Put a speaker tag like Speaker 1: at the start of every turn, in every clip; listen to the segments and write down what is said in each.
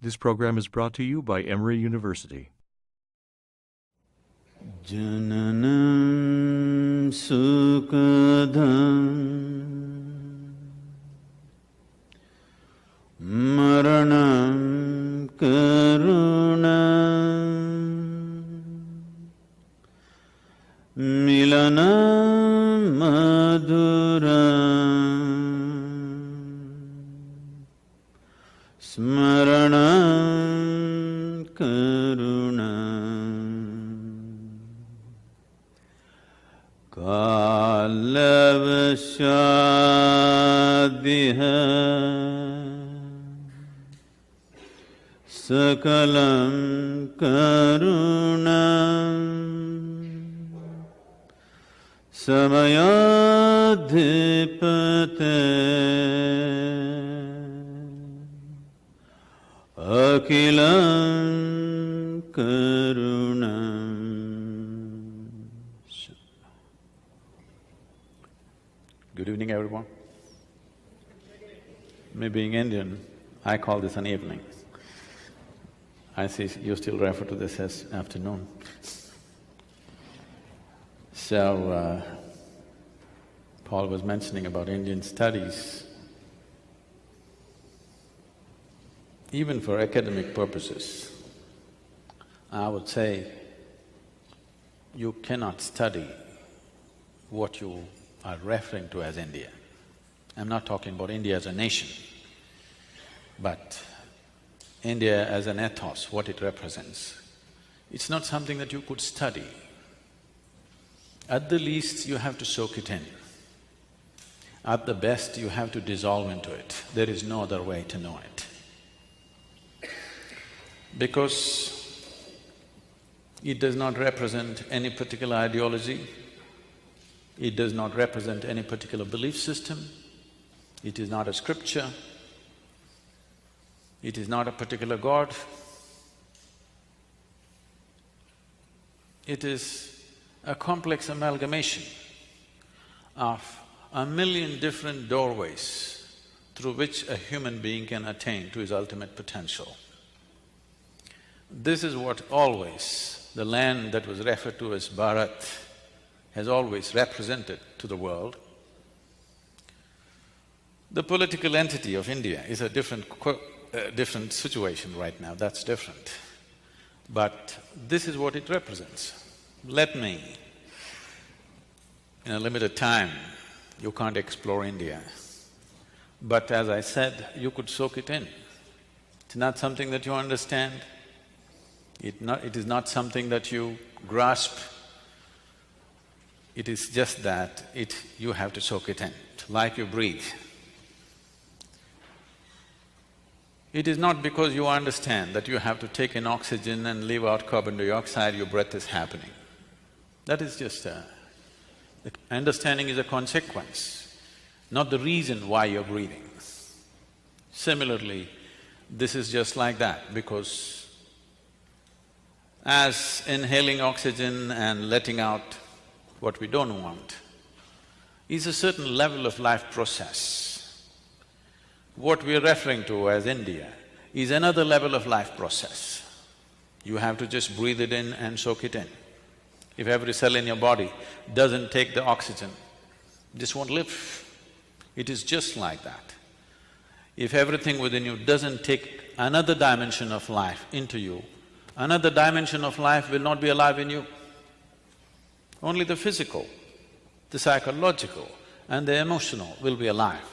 Speaker 1: This program is brought to you by Emory University.
Speaker 2: Jananam sukadham maranam karunam milanam madhuram smaranam karunam kalavashadhiha sakalam karunam samayadhipate akilam karunam. Good evening, everyone. Me being Indian, I call this an evening. I see you still refer to this as afternoon. So, Paul was mentioning about Indian studies. Even for academic purposes, I would say you cannot study what you are referring to as India. I'm not talking about India as a nation, but India as an ethos, what it represents. It's not something that you could study. At the least, you have to soak it in. At the best, you have to dissolve into it. There is no other way to know it. Because it does not represent any particular ideology, it does not represent any particular belief system, it is not a scripture, it is not a particular god. It is a complex amalgamation of a million different doorways through which a human being can attain to his ultimate potential. This is what always the land that was referred to as Bharat has always represented to the world. The political entity of India is a different situation right now, that's different. But this is what it represents. Let me, in a limited time, you can't explore India. But as I said, you could soak it in. It's not something that you understand, it is not something that you grasp, it is just that you have to soak it in, like you breathe. It is not because you understand that you have to take in oxygen and leave out carbon dioxide, your breath is happening. That is just the understanding is a consequence, not the reason why you're breathing. Similarly, this is just like that, because as inhaling oxygen and letting out what we don't want is a certain level of life process. What we're referring to as India is another level of life process. You have to just breathe it in and soak it in. If every cell in your body doesn't take the oxygen, this won't live. It is just like that. If everything within you doesn't take another dimension of life into you, another dimension of life will not be alive in you. Only the physical, the psychological and the emotional will be alive.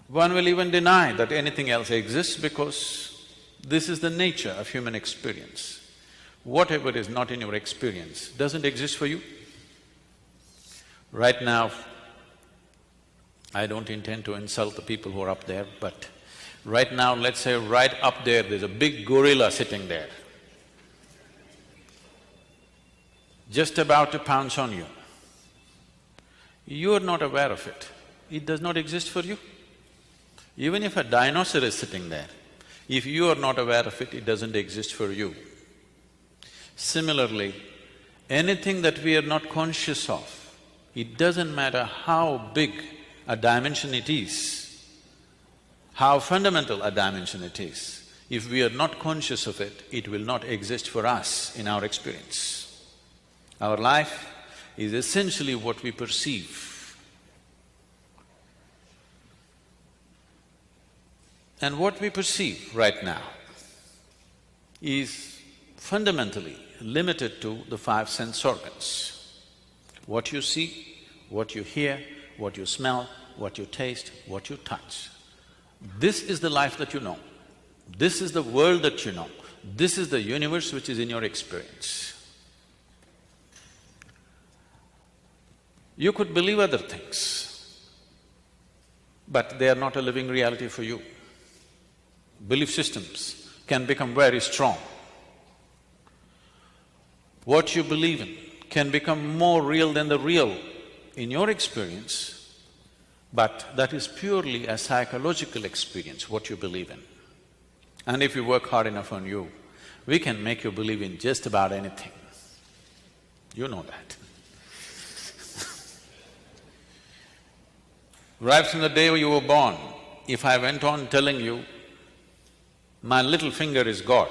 Speaker 2: One will even deny that anything else exists because this is the nature of human experience. Whatever is not in your experience doesn't exist for you. Right now, I don't intend to insult the people who are up there, but right now, let's say right up there's a big gorilla sitting there, just about to pounce on you. You are not aware of it, it does not exist for you. Even if a dinosaur is sitting there, if you are not aware of it, it doesn't exist for you. Similarly, anything that we are not conscious of, it doesn't matter how big a dimension it is, how fundamental a dimension it is, If we are not conscious of it, it will not exist for us in our experience. Our life is essentially what we perceive. And what we perceive right now is fundamentally limited to the five sense organs. What you see, what you hear, what you smell, what you taste, what you touch. This is the life that you know. This is the world that you know. This is the universe which is in your experience. You could believe other things, but they are not a living reality for you. Belief systems can become very strong. What you believe in can become more real than the real in your experience, but that is purely a psychological experience, what you believe in. And if you work hard enough on you, we can make you believe in just about anything. You know that. Right from the day you were born, if I went on telling you, my little finger is God,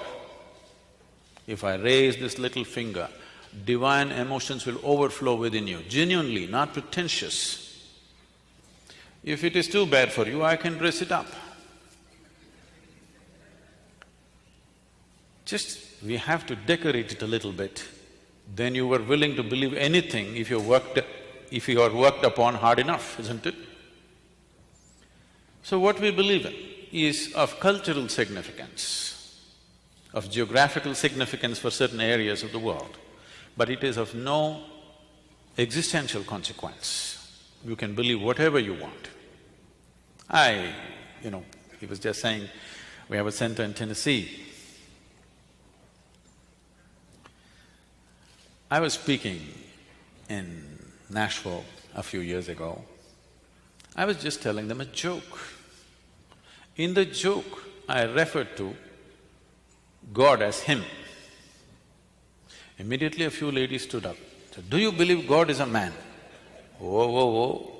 Speaker 2: if I raise this little finger, divine emotions will overflow within you, genuinely, not pretentious. If it is too bad for you, I can dress it up. Just we have to decorate it a little bit, then you were willing to believe anything if you are worked upon hard enough, isn't it? So what we believe in is of cultural significance, of geographical significance for certain areas of the world, but it is of no existential consequence. You can believe whatever you want. He was just saying, we have a center in Tennessee. I was speaking in Nashville a few years ago. I was just telling them a joke. In the joke, I referred to God as Him. Immediately a few ladies stood up, said, "Do you believe God is a man?" Whoa, whoa, whoa.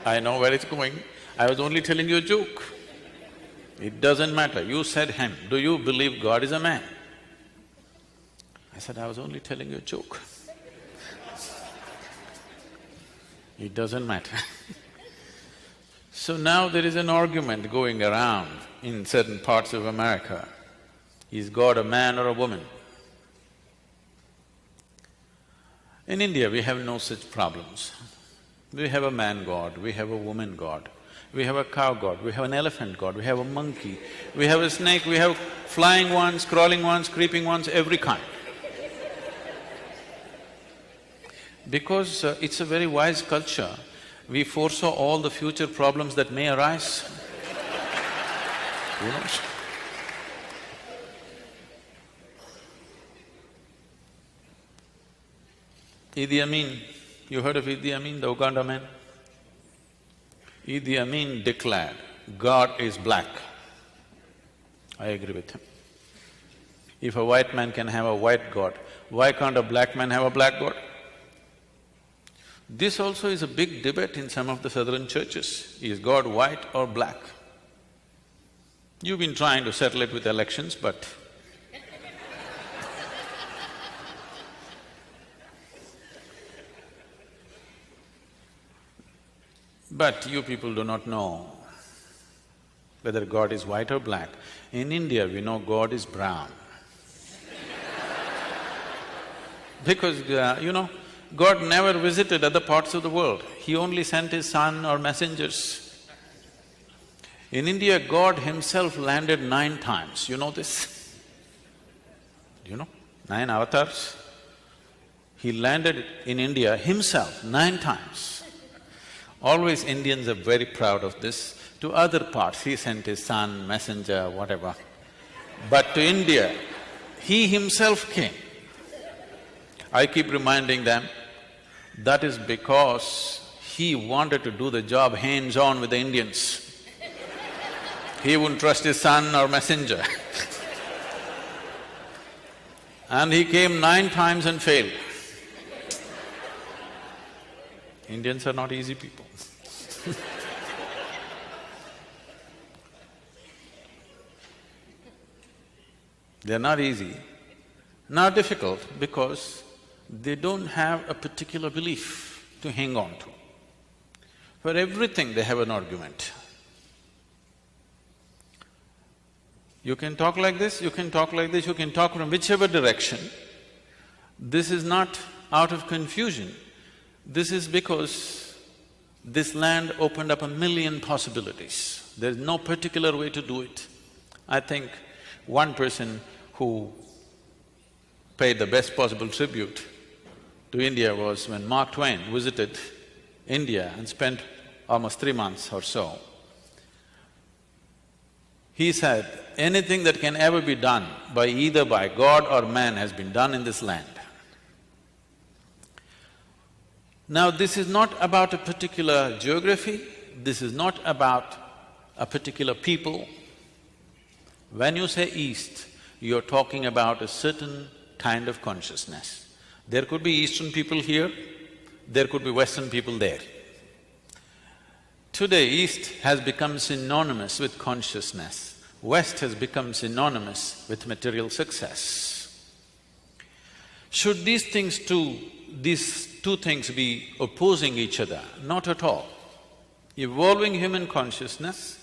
Speaker 2: I know where it's going. I was only telling you a joke. It doesn't matter, you said Him. Do you believe God is a man? I said, I was only telling you a joke. It doesn't matter. So now there is an argument going around in certain parts of America. Is God a man or a woman? In India, we have no such problems. We have a man god, we have a woman god, we have a cow god, we have an elephant god, we have a monkey, we have a snake, we have flying ones, crawling ones, creeping ones, every kind. Because it's a very wise culture, we foresaw all the future problems that may arise. Who knows? Idi Amin, you heard of Idi Amin, the Uganda man? Idi Amin declared, God is black. I agree with him. If a white man can have a white God, why can't a black man have a black God? This also is a big debate in some of the southern churches. Is God white or black? You've been trying to settle it with elections, but you people do not know whether God is white or black. In India, we know God is brown. Because, God never visited other parts of the world, He only sent His son or messengers. In India, God Himself landed 9 times, you know this? You know, 9 avatars. He landed in India Himself 9 times. Always Indians are very proud of this. To other parts, He sent His son, messenger, whatever. But to India, He Himself came. I keep reminding them, that is because He wanted to do the job hands-on with the Indians. He wouldn't trust His son or messenger. And He came 9 times and failed. Indians are not easy people. They're not easy, not difficult, because they don't have a particular belief to hang on to. For everything they have an argument. You can talk like this, you can talk like this, you can talk from whichever direction. This is not out of confusion, this is because this land opened up a million possibilities. There's no particular way to do it. I think one person who paid the best possible tribute to India was when Mark Twain visited India and spent almost 3 months or so. He said, anything that can ever be done by either by God or man has been done in this land. Now, this is not about a particular geography, this is not about a particular people. When you say East, you're talking about a certain kind of consciousness. There could be Eastern people here, there could be Western people there. Today, East has become synonymous with consciousness, West has become synonymous with material success. Should these two things be opposing each other? Not at all. Evolving human consciousness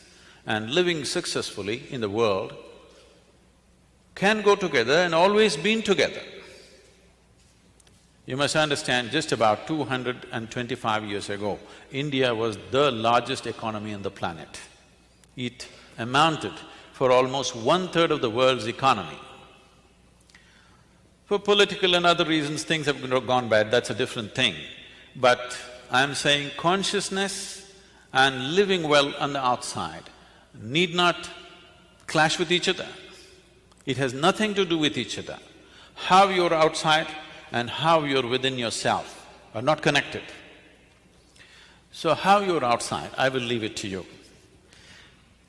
Speaker 2: and living successfully in the world can go together and always been together. You must understand, just about 225 years ago, India was the largest economy on the planet. It amounted for almost 1/3 of the world's economy. For political and other reasons, things have gone bad, that's a different thing. But I'm saying consciousness and living well on the outside need not clash with each other. It has nothing to do with each other. How you're outside and how you're within yourself are not connected. So how you're outside, I will leave it to you.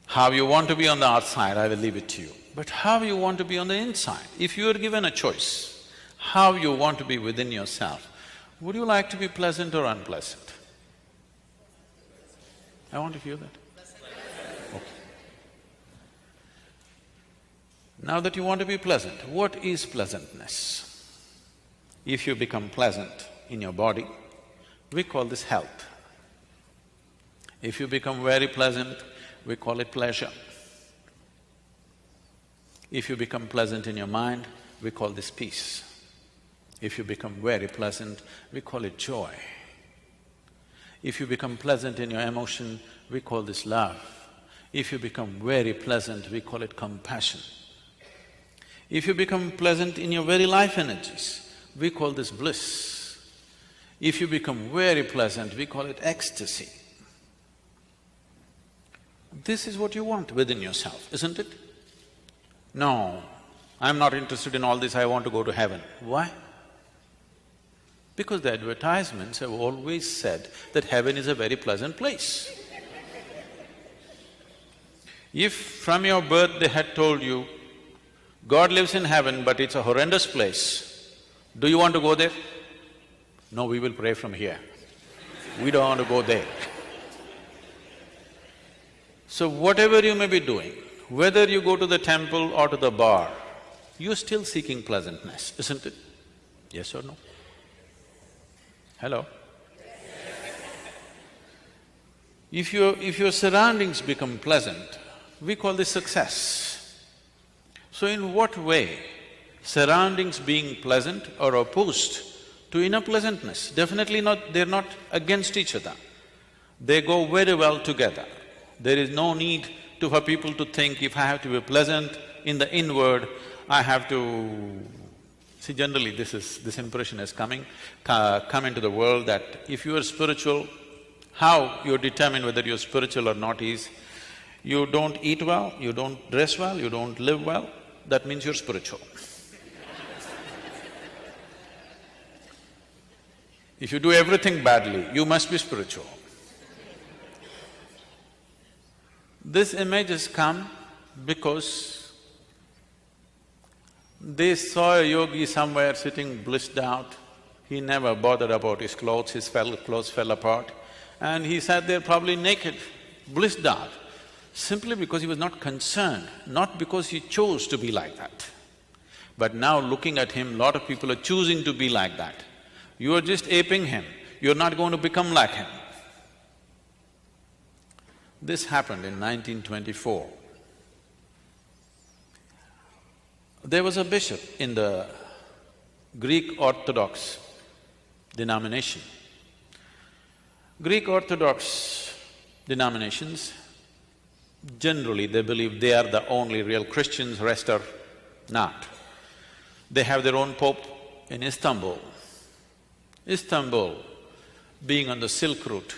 Speaker 2: How you want to be on the outside, I will leave it to you. But how you want to be on the inside, if you are given a choice, how you want to be within yourself, would you like to be pleasant or unpleasant? I want to hear that. Okay. Now that you want to be pleasant, what is pleasantness? If you become pleasant in your body, we call this health. If you become very pleasant, we call it pleasure. If you become pleasant in your mind, we call this peace. If you become very pleasant, we call it joy. If you become pleasant in your emotion, we call this love. If you become very pleasant, we call it compassion. If you become pleasant in your very life energies, we call this bliss. If you become very pleasant, we call it ecstasy. This is what you want within yourself, isn't it? No, I'm not interested in all this, I want to go to heaven. Why? Because the advertisements have always said that heaven is a very pleasant place. If from your birth they had told you, God lives in heaven but it's a horrendous place, do you want to go there? No, we will pray from here. We don't want to go there. So whatever you may be doing, whether you go to the temple or to the bar, you're still seeking pleasantness, isn't it? Yes or no? Hello? If your surroundings become pleasant, we call this success. So in what way surroundings being pleasant are opposed to inner pleasantness? Definitely not, they're not against each other. They go very well together. There is no need for people to think, if I have to be pleasant in the inward, I have to… See, generally this impression has come into the world that if you are spiritual, how you determine whether you're spiritual or not is, you don't eat well, you don't dress well, you don't live well, that means you're spiritual. If you do everything badly, you must be spiritual. This image has come because they saw a yogi somewhere sitting blissed out. He never bothered about his clothes, his clothes fell apart, and he sat there probably naked, blissed out, simply because he was not concerned, not because he chose to be like that. But now looking at him, lot of people are choosing to be like that. You are just aping him, you're not going to become like him. This happened in 1924. There was a bishop in the Greek Orthodox denomination. Greek Orthodox denominations, generally they believe they are the only real Christians, rest are not. They have their own pope in Istanbul. Istanbul being on the Silk Route,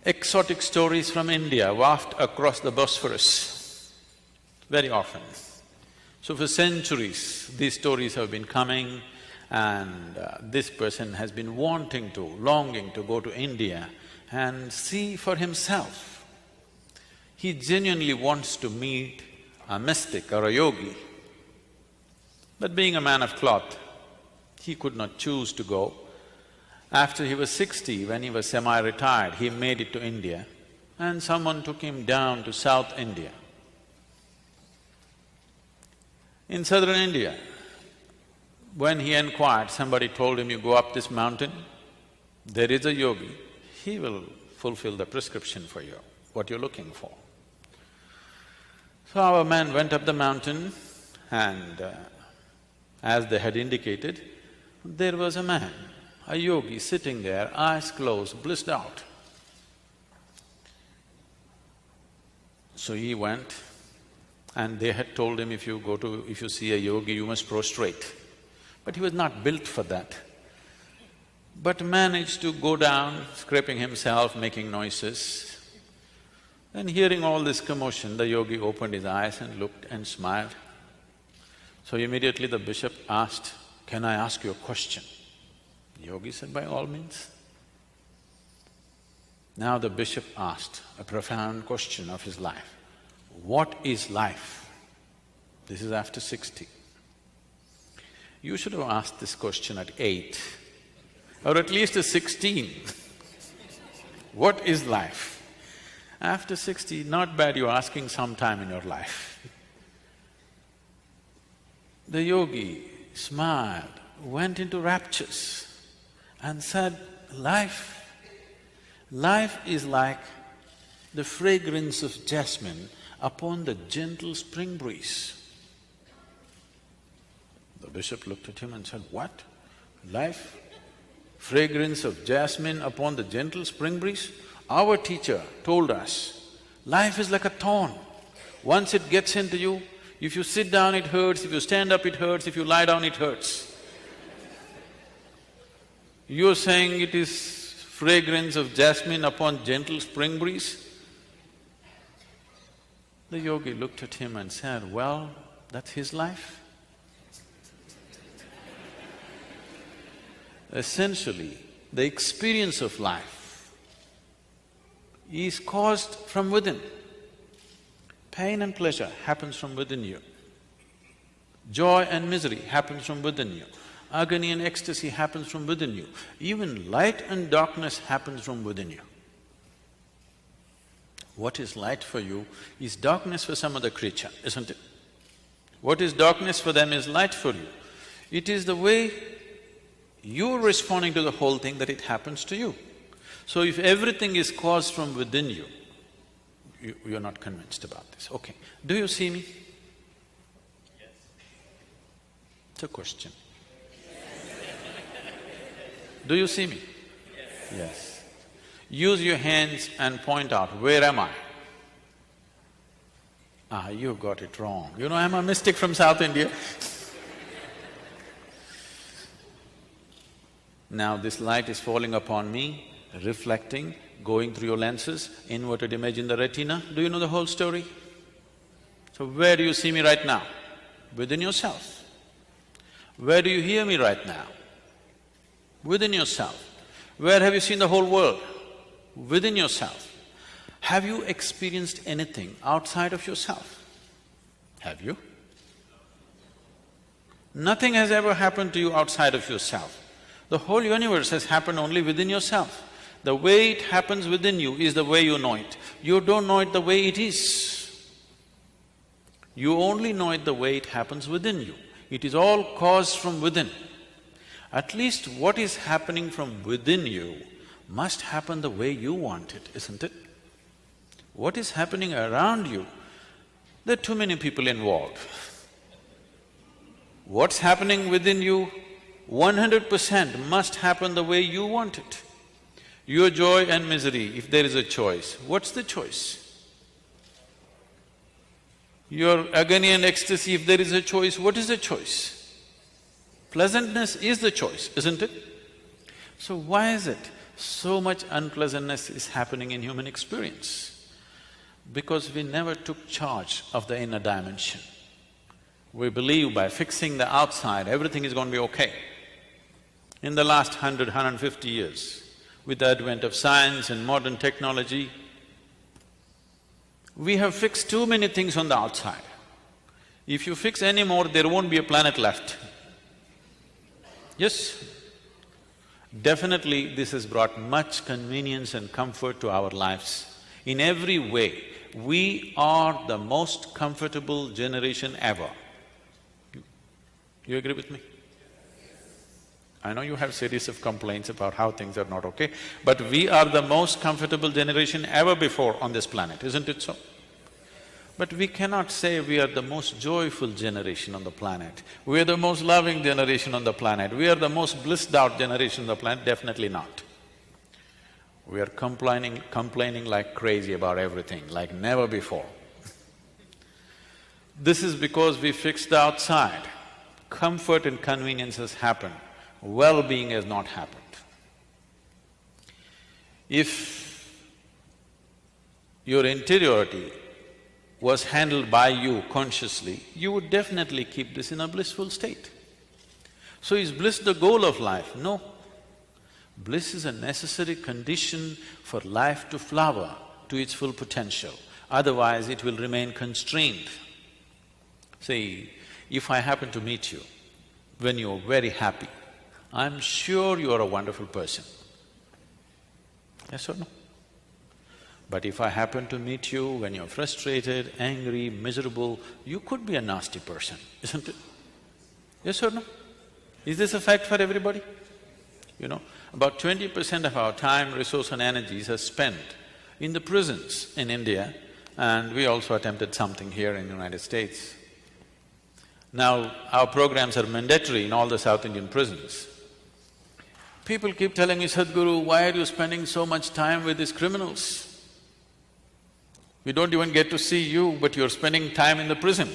Speaker 2: exotic stories from India waft across the Bosphorus very often. So for centuries, these stories have been coming, and this person has been longing to go to India and see for himself. He genuinely wants to meet a mystic or a yogi. But being a man of cloth, he could not choose to go. After he was 60, when he was semi-retired, he made it to India, and someone took him down to South India. In southern India, when he inquired, somebody told him, you go up this mountain, there is a yogi, he will fulfill the prescription for you, what you're looking for. So our man went up the mountain, and as they had indicated, there was a man, a yogi sitting there, eyes closed, blissed out. So he went, and they had told him, if you see a yogi, you must prostrate. But he was not built for that. But managed to go down, scraping himself, making noises. And hearing all this commotion, the yogi opened his eyes and looked and smiled. So immediately the bishop asked, can I ask you a question? The yogi said, by all means. Now the bishop asked a profound question of his life. What is life? This is after 60. You should have asked this question at 8, or at least at 16. What is life? After 60, not bad you're asking sometime in your life. The yogi smiled, went into raptures and said, life is like the fragrance of jasmine upon the gentle spring breeze. The bishop looked at him and said, what? Life? Fragrance of jasmine upon the gentle spring breeze? Our teacher told us, life is like a thorn. Once it gets into you, if you sit down it hurts, if you stand up it hurts, if you lie down it hurts. You're saying it is fragrance of jasmine upon gentle spring breeze? The yogi looked at him and said, well, that's his life. Essentially, the experience of life is caused from within. Pain and pleasure happens from within you. Joy and misery happens from within you. Agony and ecstasy happens from within you. Even light and darkness happens from within you. What is light for you is darkness for some other creature, isn't it? What is darkness for them is light for you. It is the way you're responding to the whole thing that it happens to you. So if everything is caused from within you, you're not convinced about this. Okay, do you see me? Yes. It's a question. Do you see me? Yes. Use your hands and point out, where am I? Ah, you got it wrong. You know, I'm a mystic from South India. Now this light is falling upon me, reflecting, going through your lenses, inverted image in the retina. Do you know the whole story? So where do you see me right now? Within yourself. Where do you hear me right now? Within yourself. Where have you seen the whole world? Within yourself. Have you experienced anything outside of yourself? Have you? Nothing has ever happened to you outside of yourself. The whole universe has happened only within yourself. The way it happens within you is the way you know it. You don't know it the way it is. You only know it the way it happens within you. It is all caused from within. At least what is happening from within you must happen the way you want it, isn't it? What is happening around you, there are too many people involved. What's happening within you, 100% must happen the way you want it. Your joy and misery, if there is a choice, what's the choice? Your agony and ecstasy, if there is a choice, what is the choice? Pleasantness is the choice, isn't it? So why is it so much unpleasantness is happening in human experience? Because we never took charge of the inner dimension. We believe by fixing the outside, everything is going to be okay. In the last 150 years, with the advent of science and modern technology, we have fixed too many things on the outside. If you fix any more, there won't be a planet left. Yes? Definitely this has brought much convenience and comfort to our lives. In every way, we are the most comfortable generation ever. You agree with me? I know you have series of complaints about how things are not okay, but we are the most comfortable generation ever before on this planet, isn't it so? But we cannot say we are the most joyful generation on the planet, we are the most loving generation on the planet, we are the most blissed out generation on the planet, definitely not. We are complaining like crazy about everything, like never before. This is because we fixed the outside. Comfort and convenience has happened, well-being has not happened. If your interiority was handled by you consciously, you would definitely keep this in a blissful state. So is bliss the goal of life? No. Bliss is a necessary condition for life to flower to its full potential, otherwise it will remain constrained. See, if I happen to meet you when you're very happy, I'm sure you're a wonderful person. Yes or no? But if I happen to meet you when you're frustrated, angry, miserable, you could be a nasty person, isn't it? Yes or no? Is this a fact for everybody? You know, about 20% of our time, resource and energies are spent in the prisons in India, and we also attempted something here in the United States. Now, our programs are mandatory in all the South Indian prisons. People keep telling me, Sadhguru, why are you spending so much time with these criminals? We don't even get to see you, but you're spending time in the prison.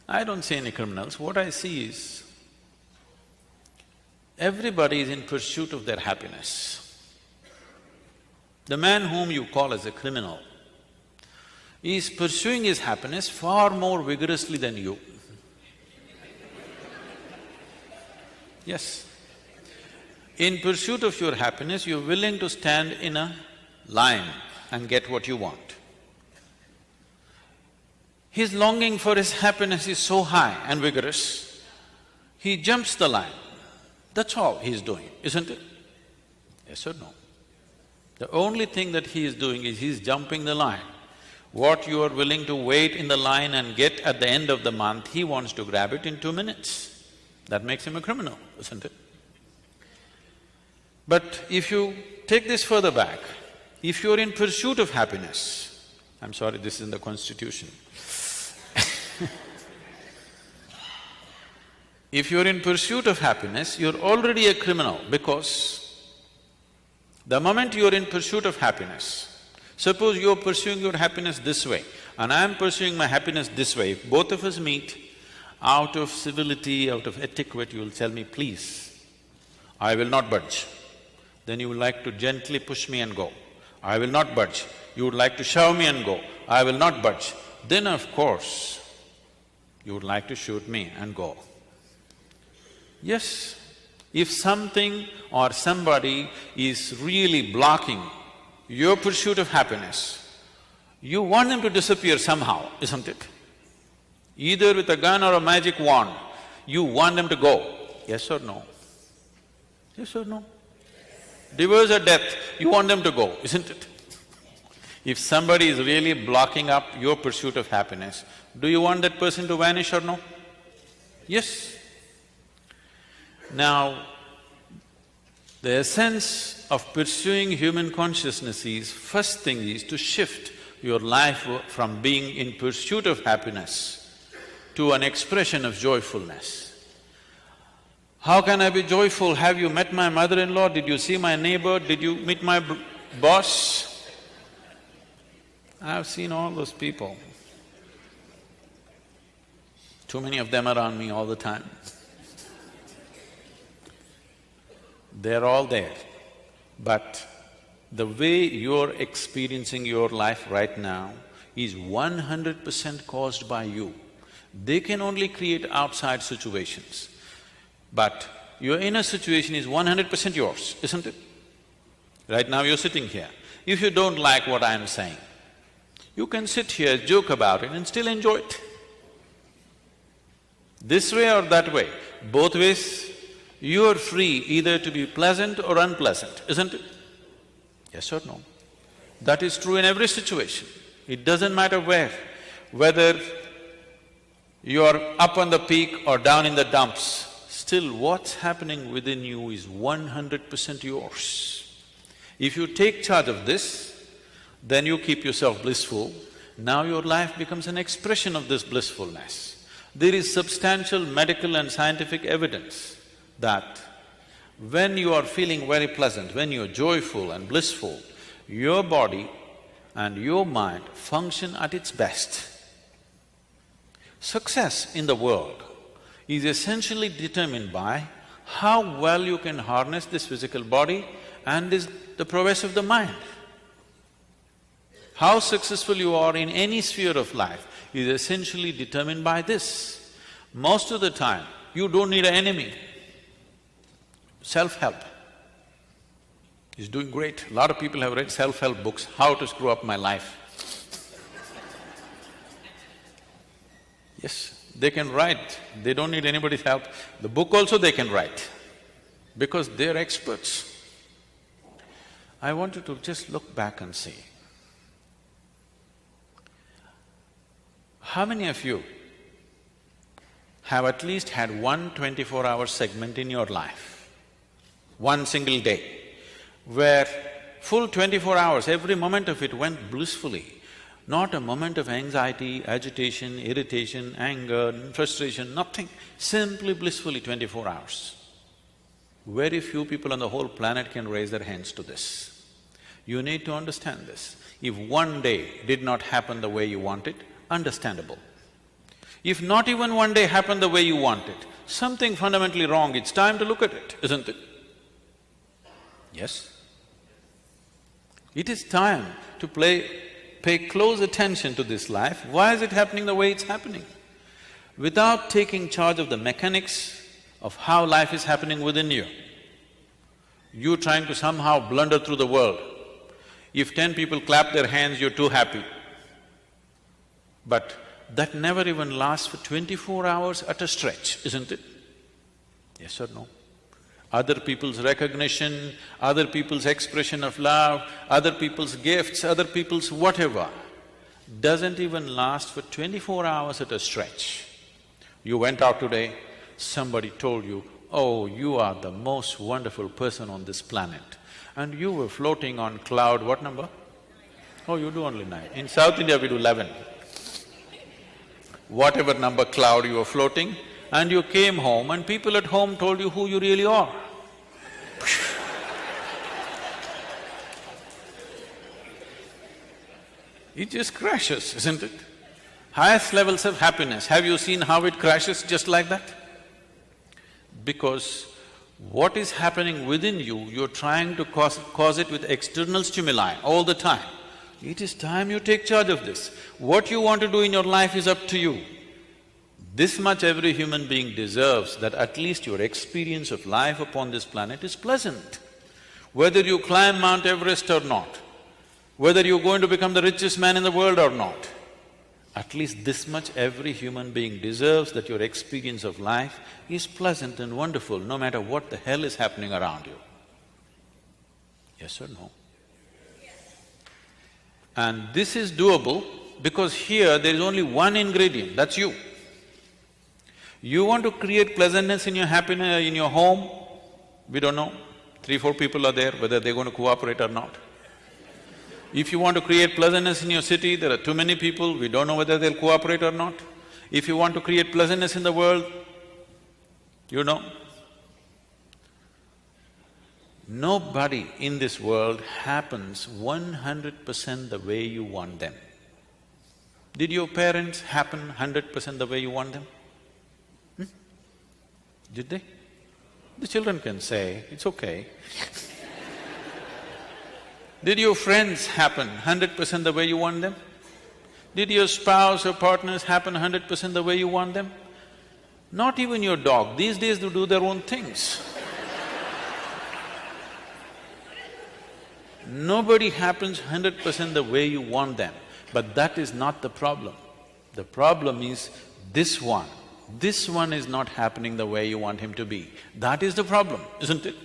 Speaker 2: I don't see any criminals. What I see is, everybody is in pursuit of their happiness. The man whom you call as a criminal is pursuing his happiness far more vigorously than you. Yes. In pursuit of your happiness, you're willing to stand in a line and get what you want. His longing for his happiness is so high and vigorous, he jumps the line. That's all he's doing, isn't it? Yes or no? The only thing that he is doing is he's jumping the line. What you are willing to wait in the line and get at the end of the month, he wants to grab it in 2 minutes. That makes him a criminal, isn't it? But if you take this further back, if you're in pursuit of happiness, I'm sorry, this is in the constitution. If you're in pursuit of happiness, you're already a criminal because the moment you're in pursuit of happiness, suppose you're pursuing your happiness this way and I'm pursuing my happiness this way, if both of us meet, out of civility, out of etiquette, you will tell me, please, I will not budge. Then you would like to gently push me and go. I will not budge. You would like to shove me and go. I will not budge. Then of course, you would like to shoot me and go. Yes, if something or somebody is really blocking your pursuit of happiness, you want them to disappear somehow, isn't it? Either with a gun or a magic wand, you want them to go, yes or no? Yes or no? Divorce or death, you want them to go, isn't it? If somebody is really blocking up your pursuit of happiness, do you want that person to vanish or no? Yes. Now, the essence of pursuing human consciousness is, first thing is to shift your life from being in pursuit of happiness to an expression of joyfulness. How can I be joyful? Have you met my mother-in-law? Did you see my neighbor? Did you meet my boss? I've seen all those people. Too many of them around me all the time. They're all there. But the way you're experiencing your life right now is 100% caused by you. They can only create outside situations, but your inner situation is 100% yours, isn't it? Right now you're sitting here. If you don't like what I'm saying, you can sit here, joke about it and still enjoy it. This way or that way, both ways, you are free either to be pleasant or unpleasant, isn't it? Yes or no? That is true in every situation. It doesn't matter where, whether you're up on the peak or down in the dumps, still what's happening within you is 100% yours. If you take charge of this, then you keep yourself blissful. Now your life becomes an expression of this blissfulness. There is substantial medical and scientific evidence that when you are feeling very pleasant, when you're joyful and blissful, your body and your mind function at its best. Success in the world is essentially determined by how well you can harness this physical body and the prowess of the mind. How successful you are in any sphere of life is essentially determined by this. Most of the time, you don't need an enemy. Self-help is doing great. A lot of people have read self-help books, how to screw up my life. Yes, they can write, they don't need anybody's help. The book also they can write, because they're experts. I want you to just look back and see. How many of you have at least had one 24-hour segment in your life? One single day, where full 24 hours, every moment of it went blissfully, not a moment of anxiety, agitation, irritation, anger, frustration, nothing, simply blissfully 24 hours. Very few people on the whole planet can raise their hands to this. You need to understand this. If one day did not happen the way you want it, understandable. If not even one day happened the way you want it, something fundamentally wrong, it's time to look at it, isn't it? Yes? It is time to pay close attention to this life. Why is it happening the way it's happening? Without taking charge of the mechanics of how life is happening within you, you're trying to somehow blunder through the world. If 10 people clap their hands, you're too happy. But that never even lasts for 24 hours at a stretch, isn't it? Yes or no? Other people's recognition, other people's expression of love, other people's gifts, other people's whatever, doesn't even last for 24 hours at a stretch. You went out today, somebody told you, oh, you are the most wonderful person on this planet. And you were floating on cloud, what number? Oh, you do only 9. In South India, we do 11. Whatever number cloud you were floating, and you came home and people at home told you who you really are. It just crashes, isn't it? Highest levels of happiness, have you seen how it crashes just like that? Because what is happening within you, you're trying to cause it with external stimuli all the time. It is time you take charge of this. What you want to do in your life is up to you. This much every human being deserves, that at least your experience of life upon this planet is pleasant. Whether you climb Mount Everest or not, whether you're going to become the richest man in the world or not, at least this much every human being deserves, that your experience of life is pleasant and wonderful, no matter what the hell is happening around you. Yes or no? And this is doable because here there is only one ingredient, that's you. You want to create pleasantness in your happiness, in your home, we don't know. 3-4 people are there, whether they're going to cooperate or not. If you want to create pleasantness in your city, there are too many people, we don't know whether they'll cooperate or not. If you want to create pleasantness in the world, you know. Nobody in this world happens 100% the way you want them. Did your parents happen 100% the way you want them? Did they? The children can say, it's okay. Did your friends happen 100% the way you want them? Did your spouse or partners happen 100% the way you want them? Not even your dog, these days they do their own things. Nobody happens 100% the way you want them, but that is not the problem. The problem is this one is not happening the way you want him to be. That is the problem, isn't it?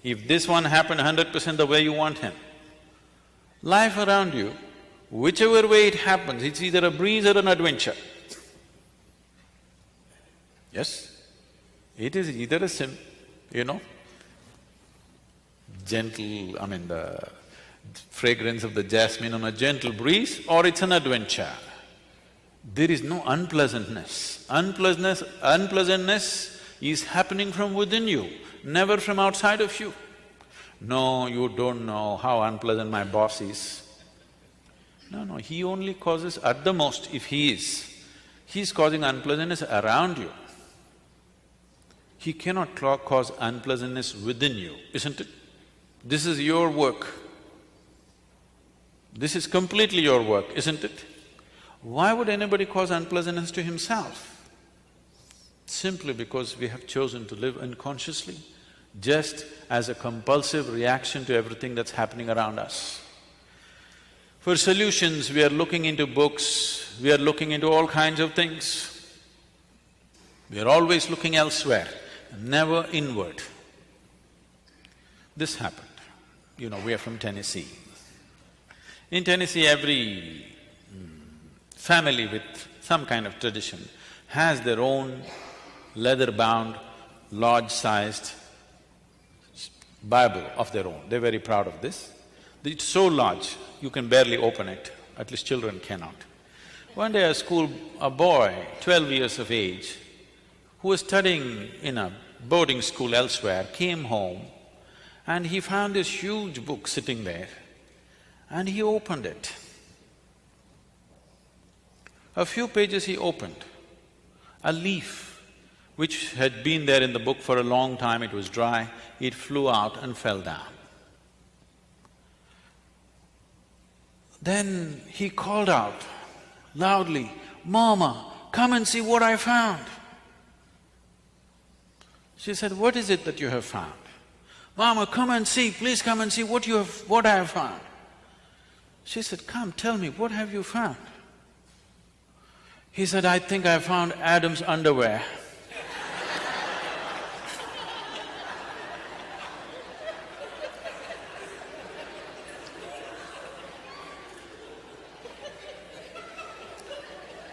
Speaker 2: If this one happened 100% the way you want him, life around you, whichever way it happens, it's either a breeze or an adventure. Yes? It is either a gentle, the fragrance of the jasmine on a gentle breeze, or it's an adventure. There is no unpleasantness. Unpleasantness is happening from within you, never from outside of you. No, you don't know how unpleasant my boss is. No, he only causes, at the most, if he's causing unpleasantness around you. He cannot cause unpleasantness within you, isn't it? This is your work. This is completely your work, isn't it? Why would anybody cause unpleasantness to himself? Simply because we have chosen to live unconsciously, just as a compulsive reaction to everything that's happening around us. For solutions, we are looking into books, we are looking into all kinds of things. We are always looking elsewhere, never inward. This happened. We are from Tennessee. In Tennessee, every family with some kind of tradition has their own leather-bound, large-sized Bible of their own. They're very proud of this. It's so large, you can barely open it, at least children cannot. One day a boy, 12 years of age, who was studying in a boarding school elsewhere, came home and he found this huge book sitting there and he opened it. A few pages he opened, a leaf which had been there in the book for a long time, it was dry, it flew out and fell down. Then he called out loudly, "Mama, come and see what I found." She said, "What is it that you have found?" "Mama, come and see, please come and see what I have found." She said, "Come, tell me, what have you found?" He said, "I think I found Adam's underwear."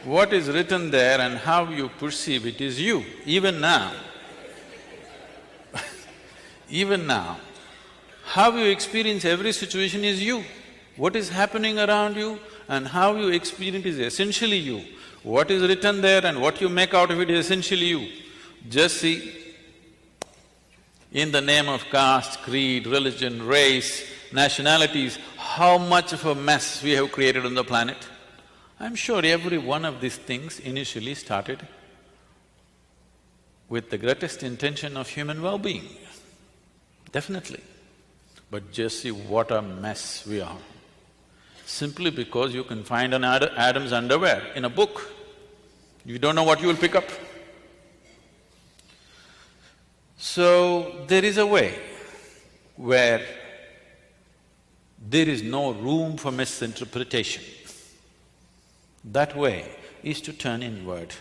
Speaker 2: What is written there and how you perceive it is you, even now. Even now, how you experience every situation is you. What is happening around you and how you experience is essentially you. What is written there and what you make out of it is essentially you. Just see, in the name of caste, creed, religion, race, nationalities, how much of a mess we have created on the planet. I'm sure every one of these things initially started with the greatest intention of human well-being, definitely. But just see what a mess we are. Simply because you can find an Adam's underwear in a book, you don't know what you will pick up. So, there is a way where there is no room for misinterpretation. That way is to turn inward,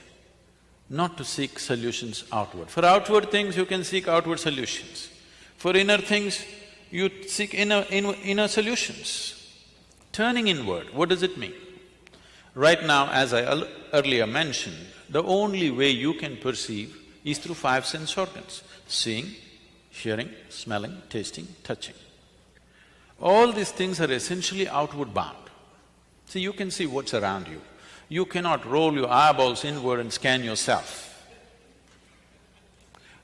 Speaker 2: not to seek solutions outward. For outward things, you can seek outward solutions. For inner things, you seek inner solutions. Turning inward, what does it mean? Right now, as I earlier mentioned, the only way you can perceive is through five sense organs: seeing, hearing, smelling, tasting, touching. All these things are essentially outward bound. See, you can see what's around you. You cannot roll your eyeballs inward and scan yourself.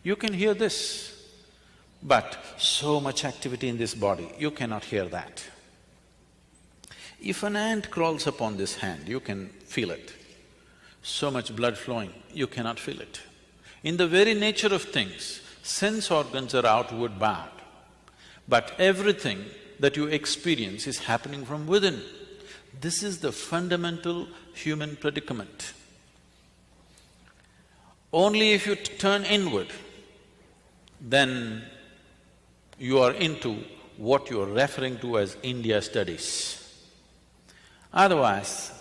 Speaker 2: You can hear this, but so much activity in this body, you cannot hear that. If an ant crawls upon this hand, you can feel it. So much blood flowing, you cannot feel it. In the very nature of things, sense organs are outward bound, but everything that you experience is happening from within. This is the fundamental human predicament. Only if you turn inward, then you are into what you are referring to as India studies. Otherwise,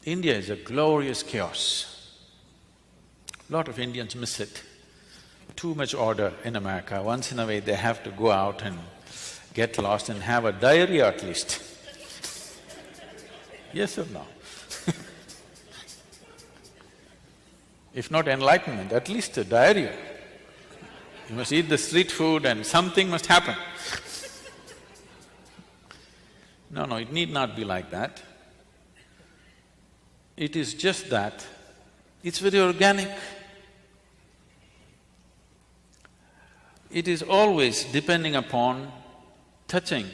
Speaker 2: India is a glorious chaos. Lot of Indians miss it. Too much order in America. Once in a way they have to go out and get lost and have a diarrhea at least. Yes or no? If not enlightenment, at least a diarrhea. You must eat the street food and something must happen. No, it need not be like that. It is just that it's very organic. It is always depending upon touching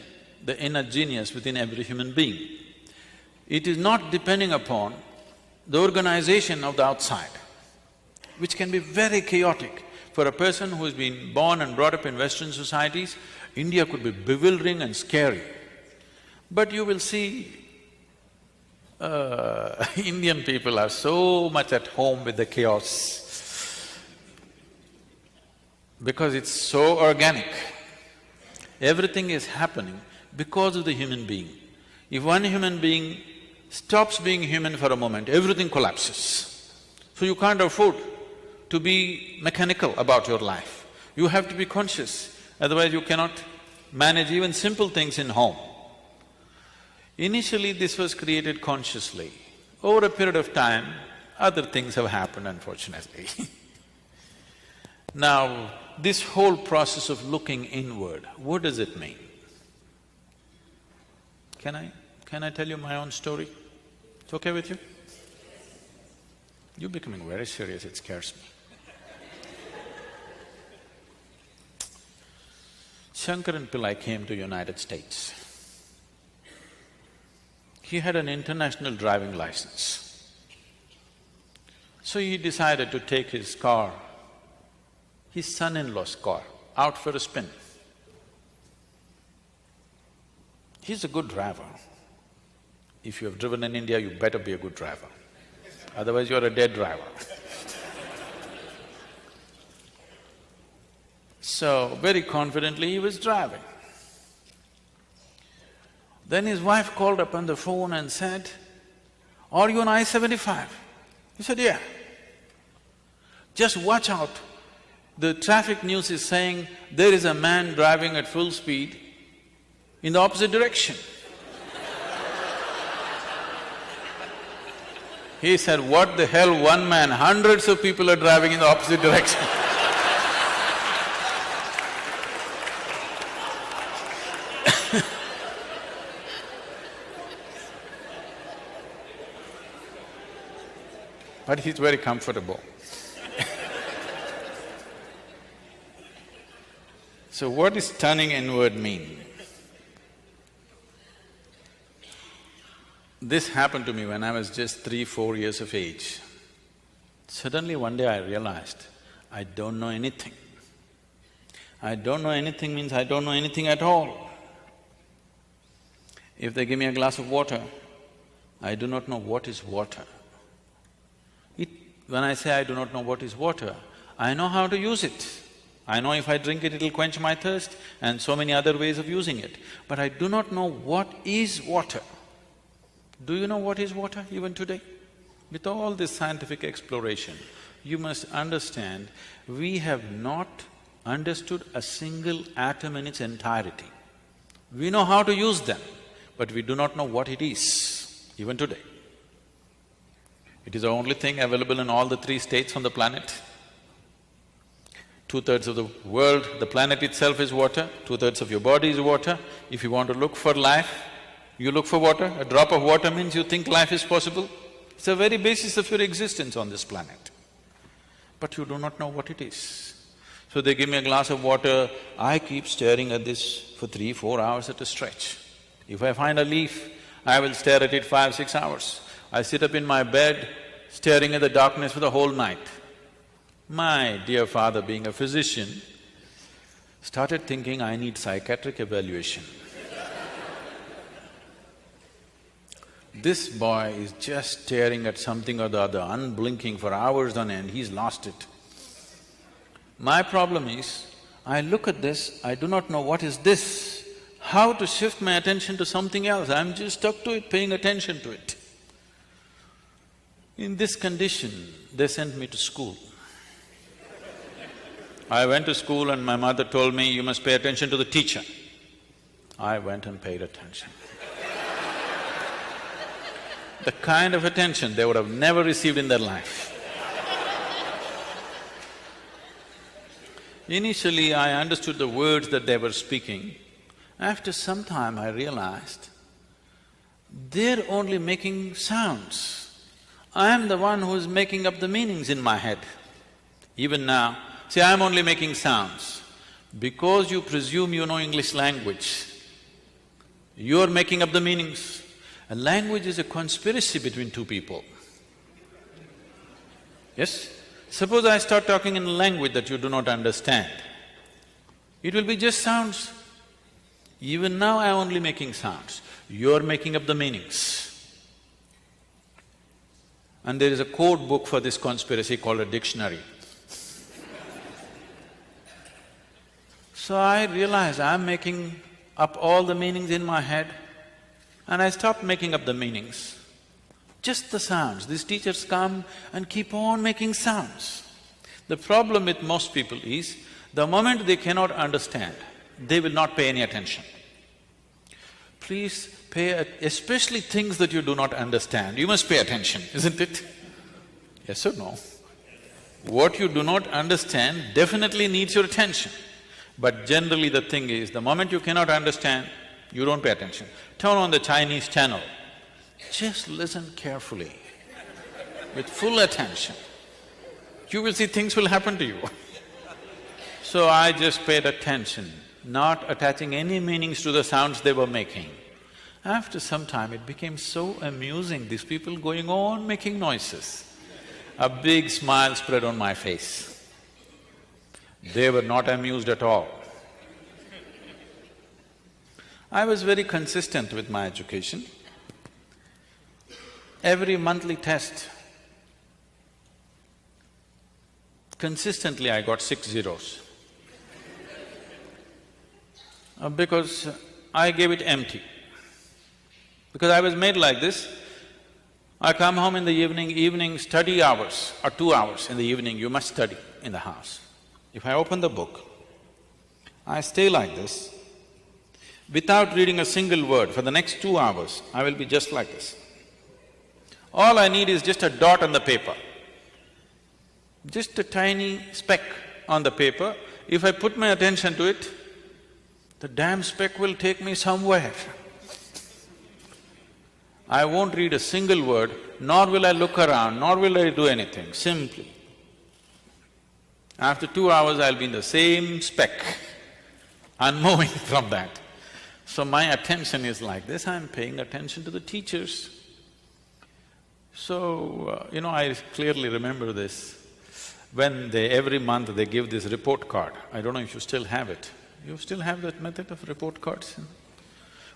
Speaker 2: the inner genius within every human being. It is not depending upon the organization of the outside, which can be very chaotic. For a person who has been born and brought up in Western societies, India could be bewildering and scary. But you will see, Indian people are so much at home with the chaos because it's so organic. Everything is happening because of the human being. If one human being stops being human for a moment, everything collapses. So you can't afford to be mechanical about your life. You have to be conscious, otherwise you cannot manage even simple things in home. Initially, this was created consciously. Over a period of time, other things have happened, unfortunately. Now, this whole process of looking inward, what does it mean? Can I tell you my own story? It's okay with you? You're becoming very serious, it scares me. Shankaran Pillai came to United States. He had an international driving license. So he decided to take his car, his son-in-law's car, out for a spin. He's a good driver. If you have driven in India, you better be a good driver. Otherwise you're a dead driver. So, very confidently he was driving. Then his wife called up on the phone and said, "Are you on I-75?" He said, "Yeah." "Just watch out, the traffic news is saying there is a man driving at full speed in the opposite direction." He said, "What the hell, one man, hundreds of people are driving in the opposite direction." But he's very comfortable. So what does turning inward mean? This happened to me when I was just 3-4 years of age. Suddenly one day I realized, I don't know anything. I don't know anything means I don't know anything at all. If they give me a glass of water, I do not know what is water. When I say I do not know what is water, I know how to use it. I know if I drink it, it'll quench my thirst and so many other ways of using it. But I do not know what is water. Do you know what is water even today? With all this scientific exploration, you must understand, we have not understood a single atom in its entirety. We know how to use them. but we do not know what it is, even today. It is the only thing available in all the 3 states on the planet. 2/3 of the world, the planet itself is water, 2/3 of your body is water. If you want to look for life, you look for water. A drop of water means you think life is possible. It's the very basis of your existence on this planet. But you do not know what it is. So they give me a glass of water, I keep staring at this for 3-4 hours at a stretch. If I find a leaf, I will stare at it 5-6 hours. I sit up in my bed, staring at the darkness for the whole night. My dear father, being a physician, started thinking I need psychiatric evaluation. This boy is just staring at something or the other, unblinking for hours on end, he's lost it. My problem is, I look at this, I do not know what is this, how to shift my attention to something else, I'm just stuck to it, paying attention to it. In this condition, they sent me to school. I went to school and my mother told me, you must pay attention to the teacher. I went and paid attention. The kind of attention they would have never received in their life. Initially, I understood the words that they were speaking. After some time, I realized they're only making sounds. I am the one who's making up the meanings in my head. Even now, see, I'm only making sounds. Because you presume you know English language, you're making up the meanings. A language is a conspiracy between 2 people. Yes? Suppose I start talking in a language that you do not understand, it will be just sounds. Even now I'm only making sounds, you're making up the meanings. And there is a code book for this conspiracy called a dictionary. So I realized I'm making up all the meanings in my head, and I stopped making up the meanings. Just the sounds. These teachers come and keep on making sounds. The problem with most people is, the moment they cannot understand, they will not pay any attention. Please especially things that you do not understand, you must pay attention, isn't it? Yes or no? What you do not understand definitely needs your attention. But generally the thing is, the moment you cannot understand, you don't pay attention. Turn on the Chinese channel, just listen carefully, with full attention. You will see things will happen to you. So I just paid attention, not attaching any meanings to the sounds they were making. After some time, it became so amusing, these people going on making noises. A big smile spread on my face. They were not amused at all. I was very consistent with my education. Every monthly test, consistently I got 6 zeros. Because I gave it empty. Because I was made like this, I come home in the evening study hours or 2 hours in the evening, you must study in the house. If I open the book, I stay like this, without reading a single word for the next 2 hours, I will be just like this. All I need is just a dot on the paper, just a tiny speck on the paper. If I put my attention to it, the damn speck will take me somewhere. I won't read a single word, nor will I look around, nor will I do anything, simply. After 2 hours, I'll be in the same speck, unmoving from that. So my attention is like this, I'm paying attention to the teachers. So, I clearly remember this. When every month they give this report card, I don't know if you still have it. You still have that method of report cards?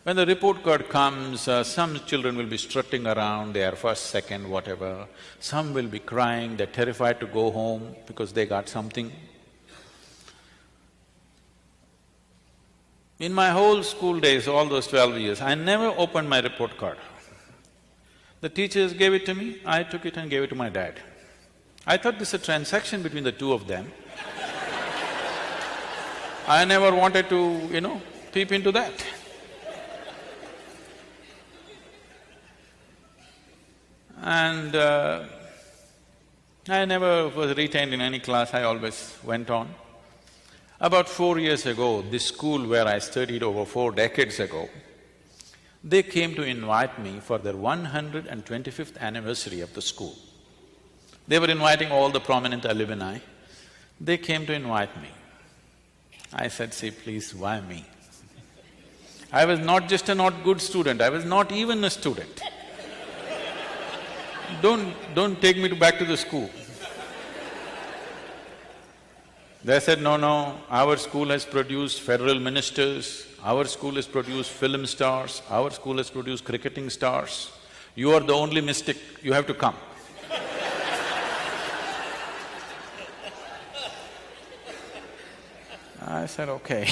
Speaker 2: When the report card comes, some children will be strutting around, they are first, second, whatever. Some will be crying, they're terrified to go home because they got something. In my whole school days, all those 12 years, I never opened my report card. The teachers gave it to me, I took it and gave it to my dad. I thought this is a transaction between the 2 of them. I never wanted to, peep into that. And I never was retained in any class, I always went on. About 4 years ago, this school where I studied over 4 decades ago, they came to invite me for their 125th anniversary of the school. They were inviting all the prominent alumni. They came to invite me. I said, see, please, why me? I was not just a not good student, I was not even a student. Don't take me back to the school. They said, no, our school has produced federal ministers, our school has produced film stars, our school has produced cricketing stars. You are the only mystic, you have to come. I said, okay.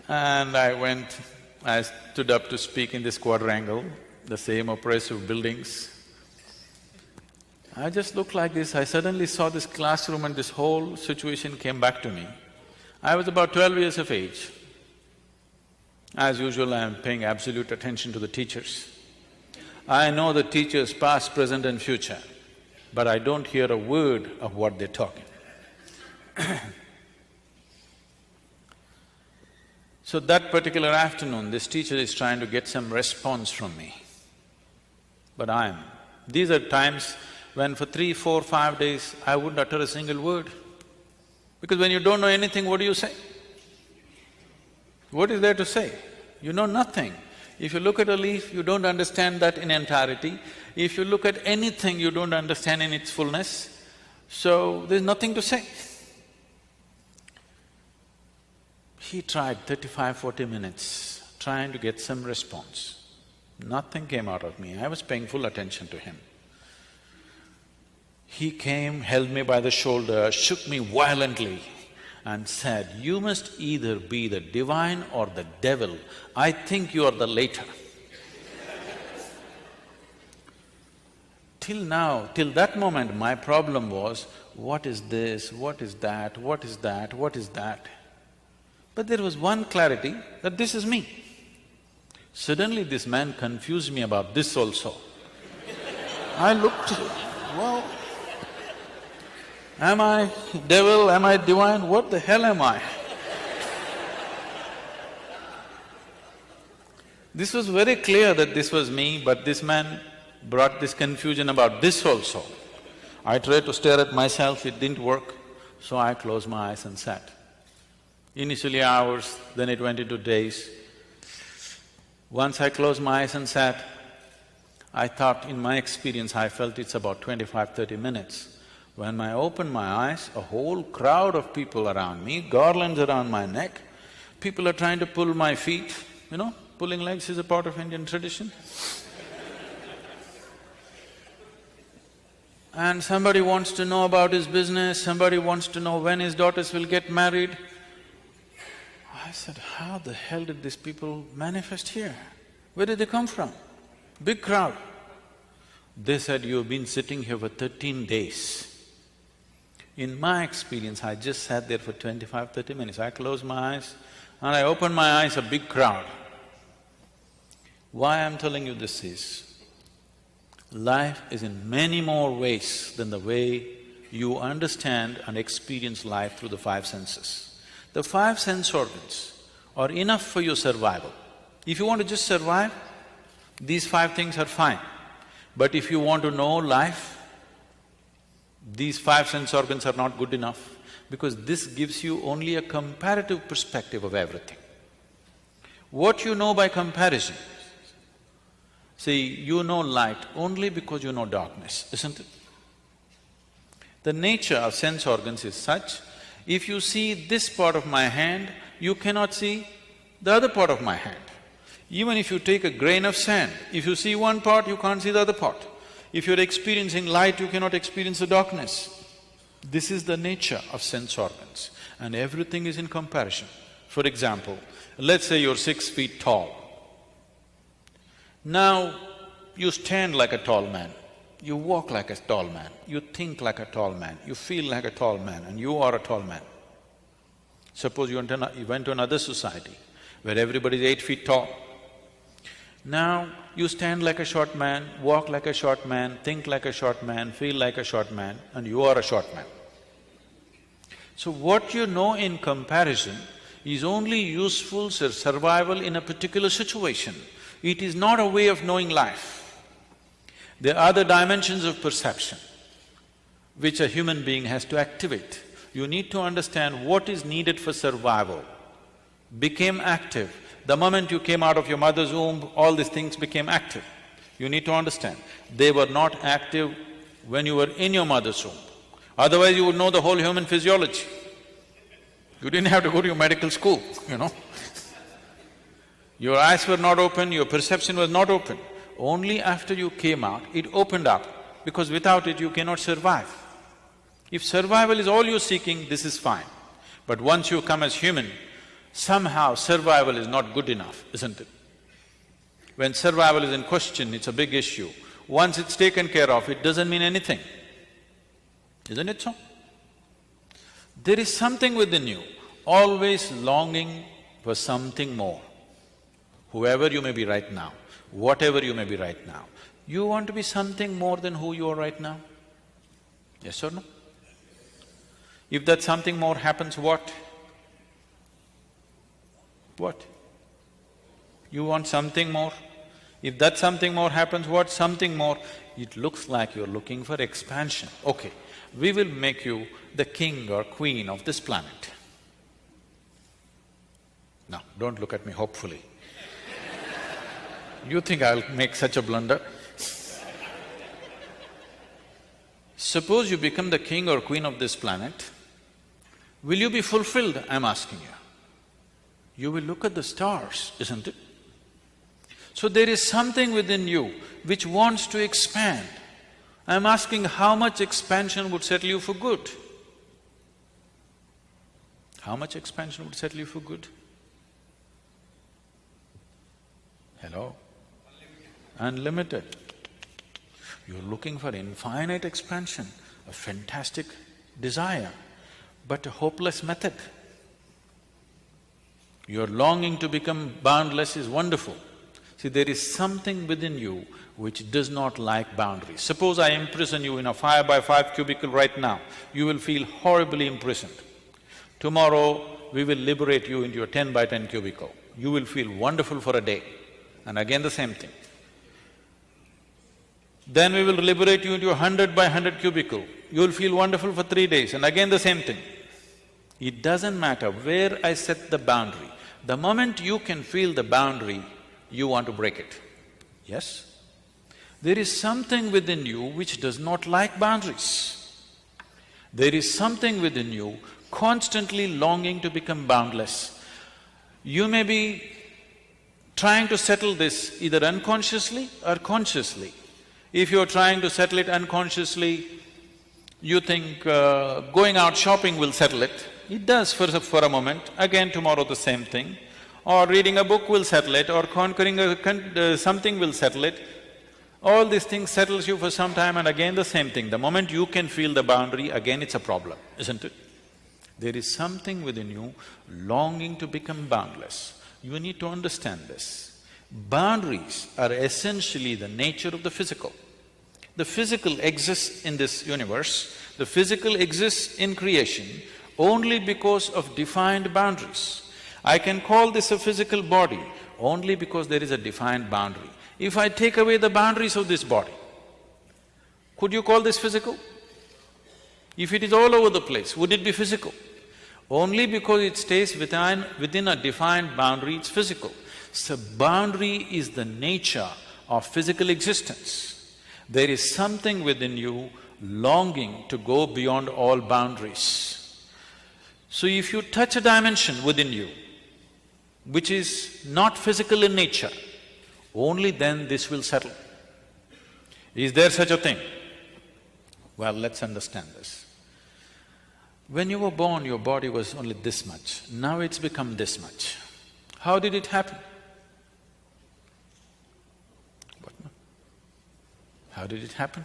Speaker 2: And I stood up to speak in this quadrangle, the same oppressive buildings. I just looked like this, I suddenly saw this classroom and this whole situation came back to me. I was about 12 years of age. As usual, I am paying absolute attention to the teachers. I know the teachers past, present and future, but I don't hear a word of what they're talking. So that particular afternoon, this teacher is trying to get some response from me. But these are times when for 3, 4, 5 days, I wouldn't utter a single word. Because when you don't know anything, what do you say? What is there to say? You know nothing. If you look at a leaf, you don't understand that in entirety. If you look at anything, you don't understand in its fullness. So, there's nothing to say. He tried 35, 40 minutes trying to get some response. Nothing came out of me, I was paying full attention to him. He came, held me by the shoulder, shook me violently and said, you must either be the divine or the devil. I think you are the latter. Till now, till that moment, my problem was, what is this, what is that, what is that, what is that? But there was one clarity that this is me. Suddenly this man confused me about this also. I looked, well, am I devil, am I divine, what the hell am I? This was very clear that this was me, but this man brought this confusion about this also. I tried to stare at myself, it didn't work, so I closed my eyes and sat. Initially hours, then it went into days. Once I closed my eyes and sat, I thought, in my experience, I felt it's about 25, 30 minutes. When I opened my eyes, a whole crowd of people around me, garlands around my neck, people are trying to pull my feet, pulling legs is a part of Indian tradition. And somebody wants to know about his business, somebody wants to know when his daughters will get married. I said, how the hell did these people manifest here? Where did they come from? Big crowd. They said, you've been sitting here for 13 days. In my experience, I just sat there for 25, 30 minutes. I closed my eyes and I opened my eyes, a big crowd. Why I'm telling you this is, life is in many more ways than the way you understand and experience life through the 5 senses. The 5 sense organs are enough for your survival. If you want to just survive, these 5 things are fine. But if you want to know life, these 5 sense organs are not good enough, because this gives you only a comparative perspective of everything. What you know by comparison, see, you know light only because you know darkness, isn't it? The nature of sense organs is such, if you see this part of my hand, you cannot see the other part of my hand. Even if you take a grain of sand, if you see one part, you can't see the other part. If you're experiencing light, you cannot experience the darkness. This is the nature of sense organs, and everything is in comparison. For example, let's say you're 6 feet tall. Now, you stand like a tall man, you walk like a tall man, you think like a tall man, you feel like a tall man, and you are a tall man. Suppose you went to another society where everybody is 8 feet tall. Now, you stand like a short man, walk like a short man, think like a short man, feel like a short man, and you are a short man. So what you know in comparison is only useful for survival in a particular situation. It is not a way of knowing life. There are other dimensions of perception which a human being has to activate. You need to understand what is needed for survival. Became active. The moment you came out of your mother's womb, all these things became active. You need to understand, they were not active when you were in your mother's womb. Otherwise you would know the whole human physiology. You didn't have to go to your medical school, you know. Your eyes were not open, your perception was not open. Only after you came out, it opened up, because without it you cannot survive. If survival is all you're seeking, this is fine. But once you come as human, somehow survival is not good enough, isn't it? When survival is in question, it's a big issue. Once it's taken care of, it doesn't mean anything. Isn't it so? There is something within you, always longing for something more. Whoever you may be right now, whatever you may be right now, you want to be something more than who you are right now? Yes or no? If that something more happens, what? What? You want something more? If that something more happens, what? Something more? It looks like you're looking for expansion. Okay, we will make you the king or queen of this planet. Now, don't look at me hopefully. You think I'll make such a blunder? Suppose you become the king or queen of this planet, will you be fulfilled, I'm asking you? You will look at the stars, isn't it? So there is something within you which wants to expand. I'm asking how much expansion would settle you for good? How much expansion would settle you for good? Hello? Unlimited. You're looking for infinite expansion, a fantastic desire, but a hopeless method. Your longing to become boundless is wonderful. See, there is something within you which does not like boundaries. Suppose I imprison you in a 5x5 cubicle right now, you will feel horribly imprisoned. Tomorrow, we will liberate you into your 10x10 cubicle. You will feel wonderful for a day, and again the same thing. Then we will liberate you into a 100x100 cubicle. You will feel wonderful for 3 days, and again the same thing. It doesn't matter where I set the boundary. The moment you can feel the boundary, you want to break it. Yes? There is something within you which does not like boundaries. There is something within you constantly longing to become boundless. You may be trying to settle this either unconsciously or consciously. If you're trying to settle it unconsciously, you think going out shopping will settle it. It does for a moment, again tomorrow the same thing. Or reading a book will settle it, or conquering something will settle it. All these things settles you for some time, and again the same thing. The moment you can feel the boundary, again it's a problem, isn't it? There is something within you longing to become boundless. You need to understand this. Boundaries are essentially the nature of the physical. The physical exists in this universe, the physical exists in creation only because of defined boundaries. I can call this a physical body only because there is a defined boundary. If I take away the boundaries of this body, could you call this physical? If it is all over the place, would it be physical? Only because it stays within a defined boundary, it's physical. So boundary is the nature of physical existence. There is something within you longing to go beyond all boundaries. So if you touch a dimension within you, which is not physical in nature, only then this will settle. Is there such a thing? Well, let's understand this. When you were born, your body was only this much, now it's become this much. How did it happen? What? How did it happen?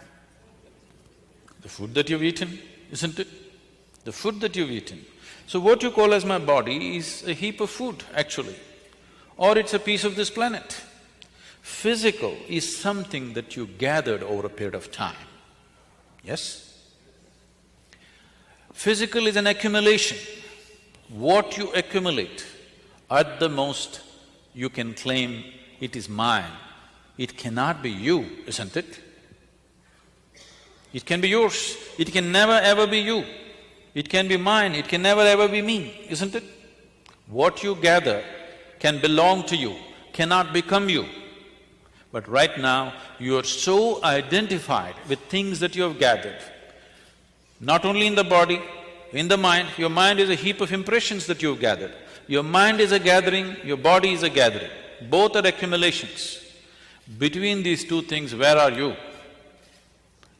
Speaker 2: The food that you've eaten, isn't it? The food that you've eaten. So what you call as my body is a heap of food, actually, or it's a piece of this planet. Physical is something that you gathered over a period of time, yes? Physical is an accumulation. What you accumulate, at the most, you can claim it is mine. It cannot be you, isn't it? It can be yours, it can never ever be you. It can be mine, it can never ever be me, isn't it? What you gather can belong to you, cannot become you. But right now, you are so identified with things that you have gathered, not only in the body, in the mind. Your mind is a heap of impressions that you have gathered. Your mind is a gathering, your body is a gathering. Both are accumulations. Between these two things, where are you?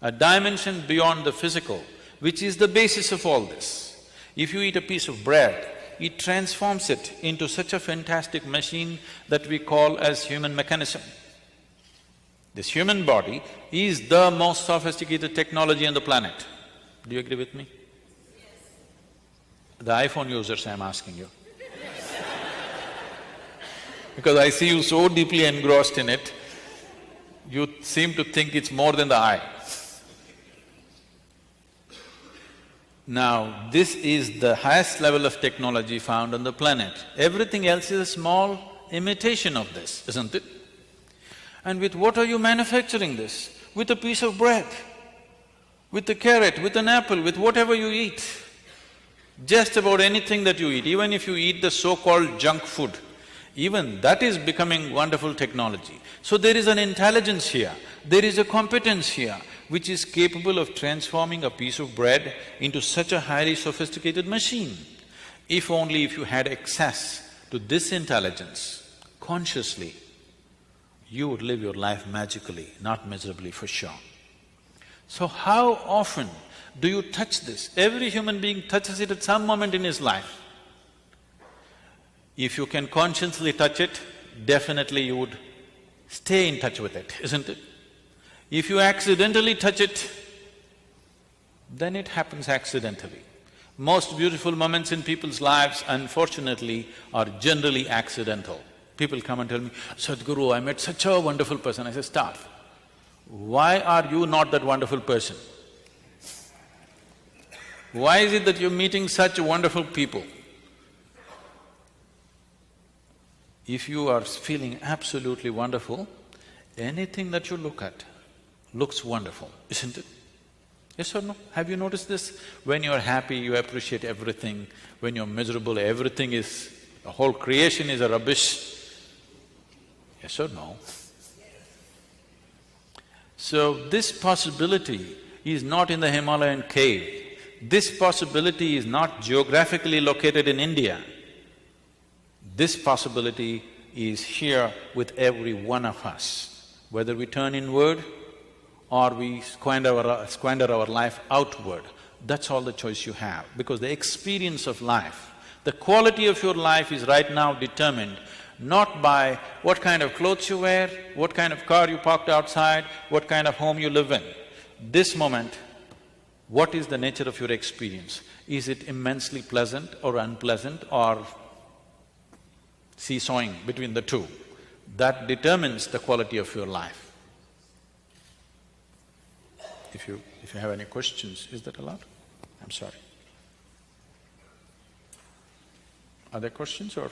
Speaker 2: A dimension beyond the physical, which is the basis of all this. If you eat a piece of bread, it transforms it into such a fantastic machine that we call as human mechanism. This human body is the most sophisticated technology on the planet. Do you agree with me? Yes. The iPhone users, I'm asking you. Because I see you so deeply engrossed in it, you seem to think it's more than the eye. Now, this is the highest level of technology found on the planet. Everything else is a small imitation of this, isn't it? And with what are you manufacturing this? With a piece of bread, with a carrot, with an apple, with whatever you eat. Just about anything that you eat, even if you eat the so-called junk food, even that is becoming wonderful technology. So there is an intelligence here, there is a competence here, which is capable of transforming a piece of bread into such a highly sophisticated machine. If only if you had access to this intelligence consciously, you would live your life magically, not miserably for sure. So how often do you touch this? Every human being touches it at some moment in his life. If you can consciously touch it, definitely you would stay in touch with it, isn't it? If you accidentally touch it, then it happens accidentally. Most beautiful moments in people's lives, unfortunately, are generally accidental. People come and tell me, Sadhguru, I met such a wonderful person. I say, stop. Why are you not that wonderful person? Why is it that you're meeting such wonderful people? If you are feeling absolutely wonderful, anything that you look at looks wonderful, isn't it? Yes or no? Have you noticed this? When you're happy, you appreciate everything. When you're miserable, everything is… the whole creation is a rubbish. Yes or no? So this possibility is not in the Himalayan cave. This possibility is not geographically located in India. This possibility is here with every one of us. Whether we turn inward or we squander our life outward, that's all the choice you have. Because the experience of life, the quality of your life is right now determined not by what kind of clothes you wear, what kind of car you parked outside, what kind of home you live in. This moment, what is the nature of your experience? Is it immensely pleasant or unpleasant or seesawing between the two? That determines the quality of your life. If you have any questions, is that allowed? I'm sorry. Are there questions or…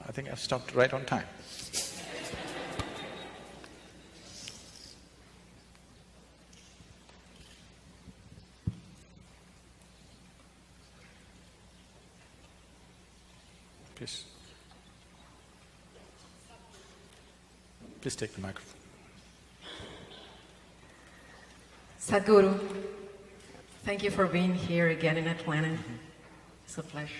Speaker 2: I think I've stopped right on time. Please. Please take the microphone.
Speaker 3: Sadhguru, thank you for being here again in Atlanta. It's a pleasure.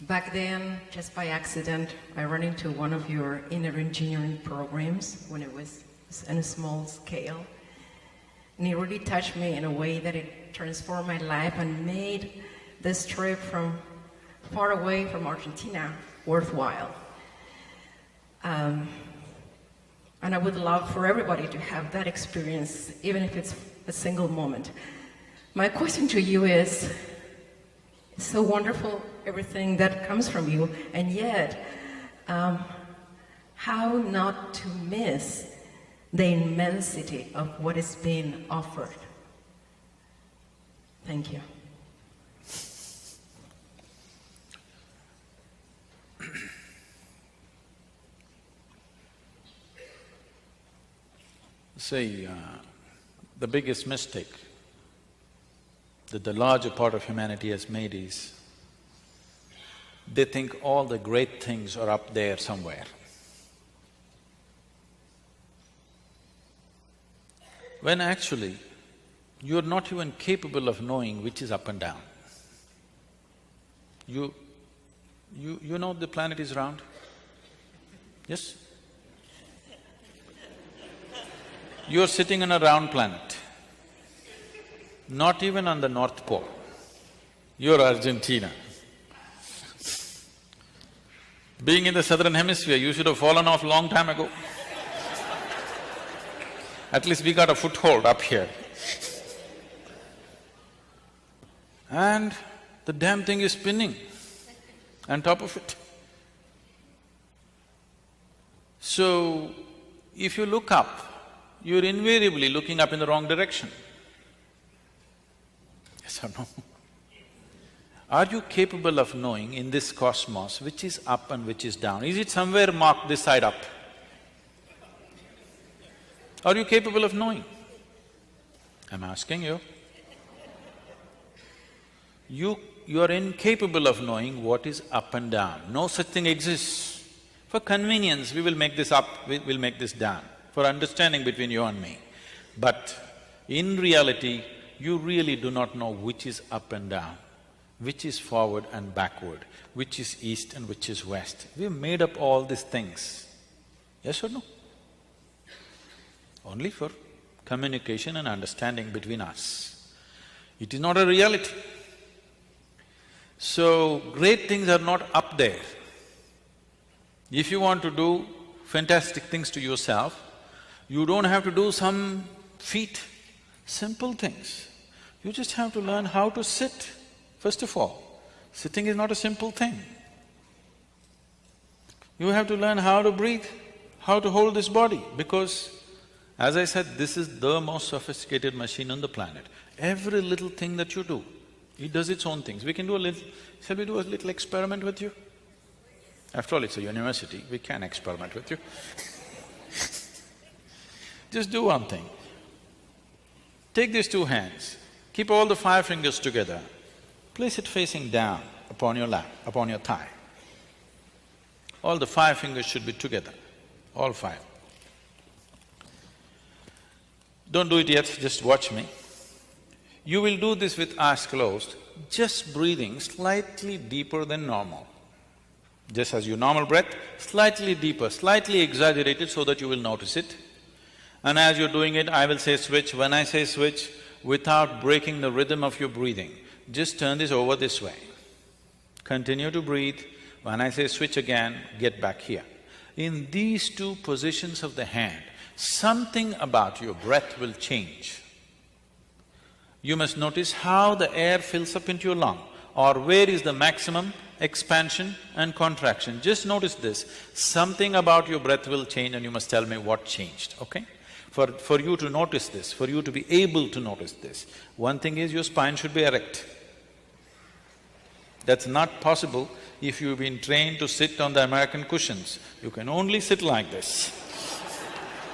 Speaker 3: Back then, just by accident, I ran into one of your inner engineering programs when it was on a small scale. And it really touched me in a way that it transformed my life and made this trip from far away from Argentina worthwhile. And I would love for everybody to have that experience, even if it's a single moment. My question to you is so wonderful, everything that comes from you, and yet, how not to miss the immensity of what is being offered? Thank you.
Speaker 2: See, the biggest mistake that the larger part of humanity has made is, they think all the great things are up there somewhere. When actually, you're not even capable of knowing which is up and down. You know the planet is round? Yes? You're sitting on a round planet, not even on the North Pole. You're Argentina. Being in the southern hemisphere, you should have fallen off long time ago. At least we got a foothold up here. And the damn thing is spinning on top of it. So, if you look up, you're invariably looking up in the wrong direction. Yes or no? Are you capable of knowing in this cosmos which is up and which is down? Is it somewhere marked this side up? Are you capable of knowing? I'm asking you. You are incapable of knowing what is up and down. No such thing exists. For convenience, we will make this up, we'll make this down, for understanding between you and me. But in reality, you really do not know which is up and down, which is forward and backward, which is east and which is west. We've made up all these things. Yes or no? Only for communication and understanding between us. It is not a reality. So, great things are not up there. If you want to do fantastic things to yourself, you don't have to do some feat, simple things. You just have to learn how to sit, first of all. Sitting is not a simple thing. You have to learn how to breathe, how to hold this body, because as I said, this is the most sophisticated machine on the planet. Every little thing that you do, it does its own things. We can do a little… Shall we do a little experiment with you? After all, it's a university, we can experiment with you. Just do one thing. Take these two hands, keep all the 5 fingers together, place it facing down upon your lap, upon your thigh. All the 5 fingers should be together, all 5. Don't do it yet, just watch me. You will do this with eyes closed, just breathing slightly deeper than normal. Just as your normal breath, slightly deeper, slightly exaggerated so that you will notice it. And as you're doing it, I will say switch. When I say switch, without breaking the rhythm of your breathing, just turn this over this way. Continue to breathe. When I say switch again, get back here. In these two positions of the hand, something about your breath will change. You must notice how the air fills up into your lung, or where is the maximum expansion and contraction. Just notice this. Something about your breath will change and you must tell me what changed, okay? For you to notice this, for you to be able to notice this, one thing is your spine should be erect. That's not possible if you've been trained to sit on the American cushions. You can only sit like this.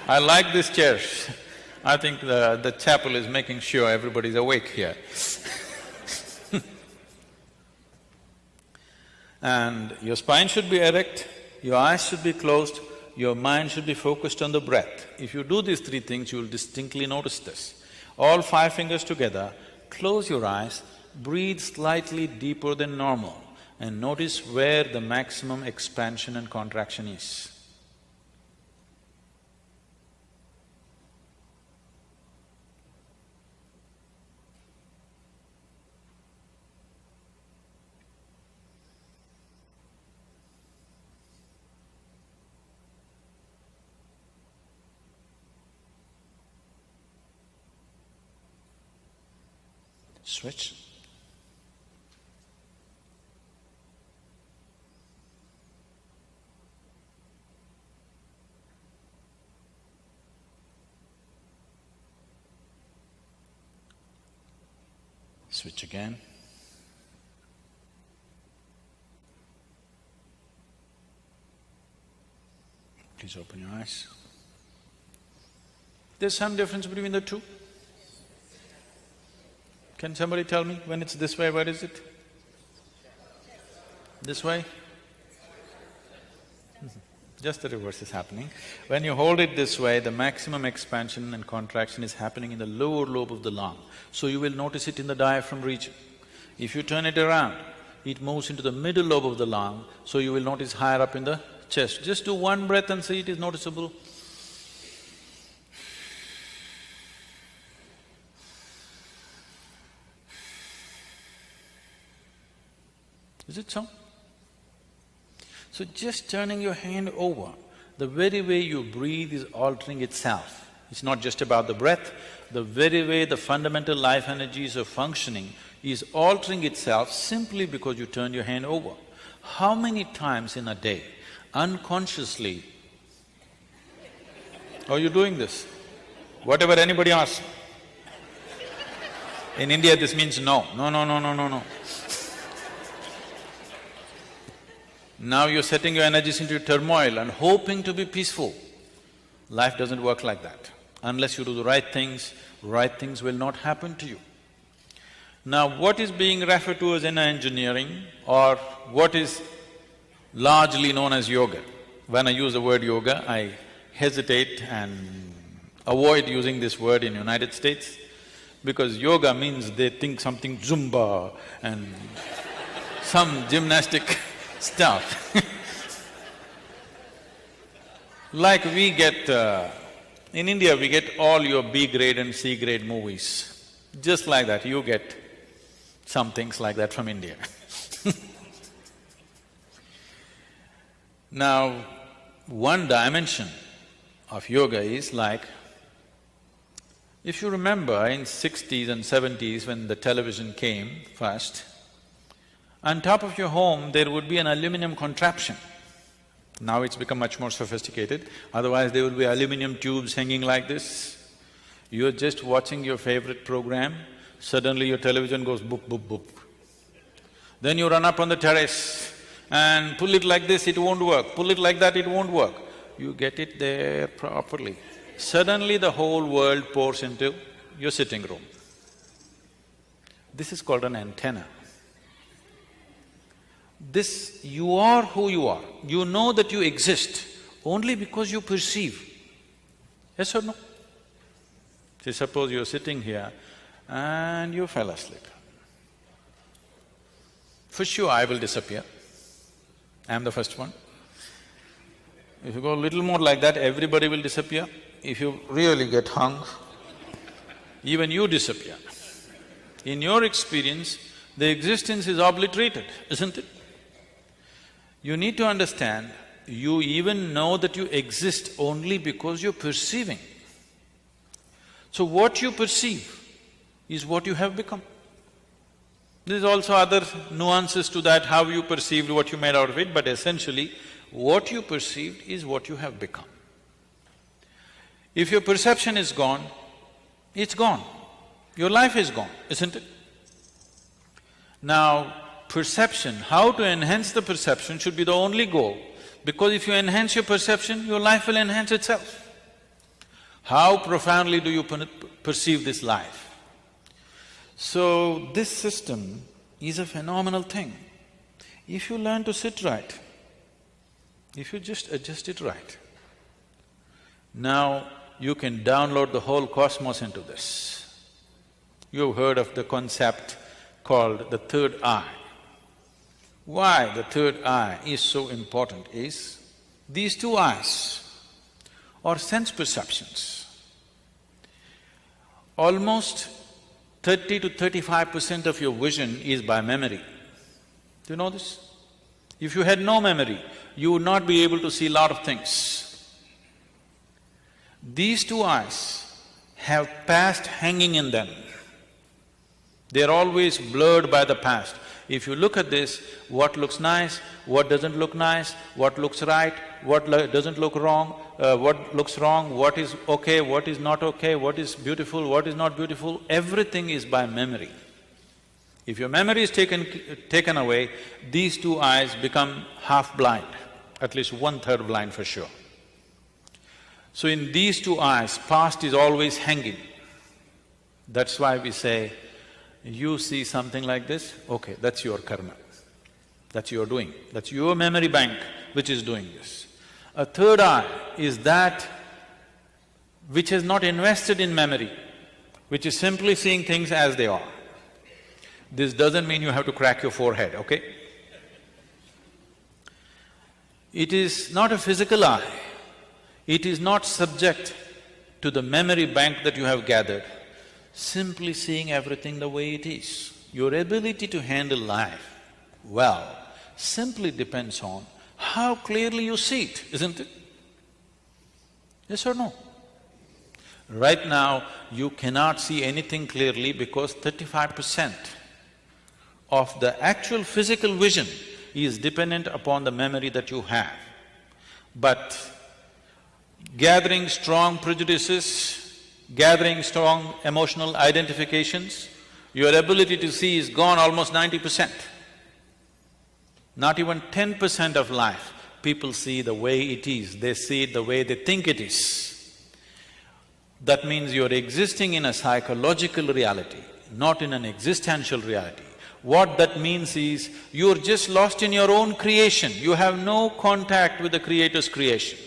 Speaker 2: I like this chair. I think the chapel is making sure everybody's awake here. And your spine should be erect, your eyes should be closed, your mind should be focused on the breath. If you do these 3 things, you will distinctly notice this. All 5 fingers together, close your eyes, breathe slightly deeper than normal and notice where the maximum expansion and contraction is. Switch. Switch again. Please open your eyes. There's some difference between the two. Can somebody tell me when it's this way, where is it? This way? Just the reverse is happening. When you hold it this way, the maximum expansion and contraction is happening in the lower lobe of the lung. So you will notice it in the diaphragm region. If you turn it around, it moves into the middle lobe of the lung, so you will notice higher up in the chest. Just do one breath and see it is noticeable. Is it so? So just turning your hand over, the very way you breathe is altering itself. It's not just about the breath, the very way the fundamental life energies are functioning is altering itself simply because you turn your hand over. How many times in a day, unconsciously, are you doing this? Whatever anybody asks. In India this means no, no, no, no, no, no, no. Now you're setting your energies into turmoil and hoping to be peaceful. Life doesn't work like that. Unless you do the right things will not happen to you. Now what is being referred to as inner engineering or what is largely known as yoga? When I use the word yoga, I hesitate and avoid using this word in United States because yoga means they think something Zumba and some gymnastic stuff. Like we get… in India we get all your B grade and C grade movies. Just like that, you get some things like that from India. Now, one dimension of yoga is like, if you remember in 60s and 70s when the television came first, on top of your home there would be an aluminum contraption. Now it's become much more sophisticated, otherwise there will be aluminum tubes hanging like this. You're just watching your favorite program, suddenly your television goes boop, boop, boop. Then you run up on the terrace and pull it like this, it won't work, pull it like that, it won't work. You get it there properly. Suddenly the whole world pours into your sitting room. This is called an antenna. This… you are who you are. You know that you exist only because you perceive. Yes or no? See, suppose you're sitting here and you fell asleep. For sure I will disappear. I'm the first one. If you go a little more like that, everybody will disappear. If you really get hung, even you disappear. In your experience, the existence is obliterated, isn't it? You need to understand, you even know that you exist only because you're perceiving. So what you perceive is what you have become. There's also other nuances to that, how you perceived, what you made out of it, but essentially, what you perceived is what you have become. If your perception is gone, it's gone. Your life is gone, isn't it? Now, perception, how to enhance the perception should be the only goal, because if you enhance your perception, your life will enhance itself. How profoundly do you perceive this life? So, this system is a phenomenal thing. If you learn to sit right, if you just adjust it right, now you can download the whole cosmos into this. You've heard of the concept called the third eye. Why the third eye is so important is, these two eyes are sense perceptions. Almost 30 to 35% of your vision is by memory. Do you know this? If you had no memory, you would not be able to see a lot of things. These two eyes have past hanging in them. They're always blurred by the past. If you look at this, what looks nice, what doesn't look nice, what looks right, what doesn't look wrong, what looks wrong, what is okay, what is not okay, what is beautiful, what is not beautiful, everything is by memory. If your memory is taken away, these two eyes become half blind, at least 1/3 blind for sure. So in these two eyes, past is always hanging. That's why we say, you see something like this, okay, that's your karma. That's your doing, that's your memory bank which is doing this. A third eye is that which has not invested in memory, which is simply seeing things as they are. This doesn't mean you have to crack your forehead, okay? It is not a physical eye, it is not subject to the memory bank that you have gathered, simply seeing everything the way it is. Your ability to handle life well simply depends on how clearly you see it, isn't it? Yes or no? Right now, you cannot see anything clearly because 35% of the actual physical vision is dependent upon the memory that you have. But gathering strong prejudices, gathering strong emotional identifications, your ability to see is gone almost 90%. Not even 10% of life, people see the way it is, they see it the way they think it is. That means you're existing in a psychological reality, not in an existential reality. What that means is, you're just lost in your own creation, you have no contact with the Creator's creation.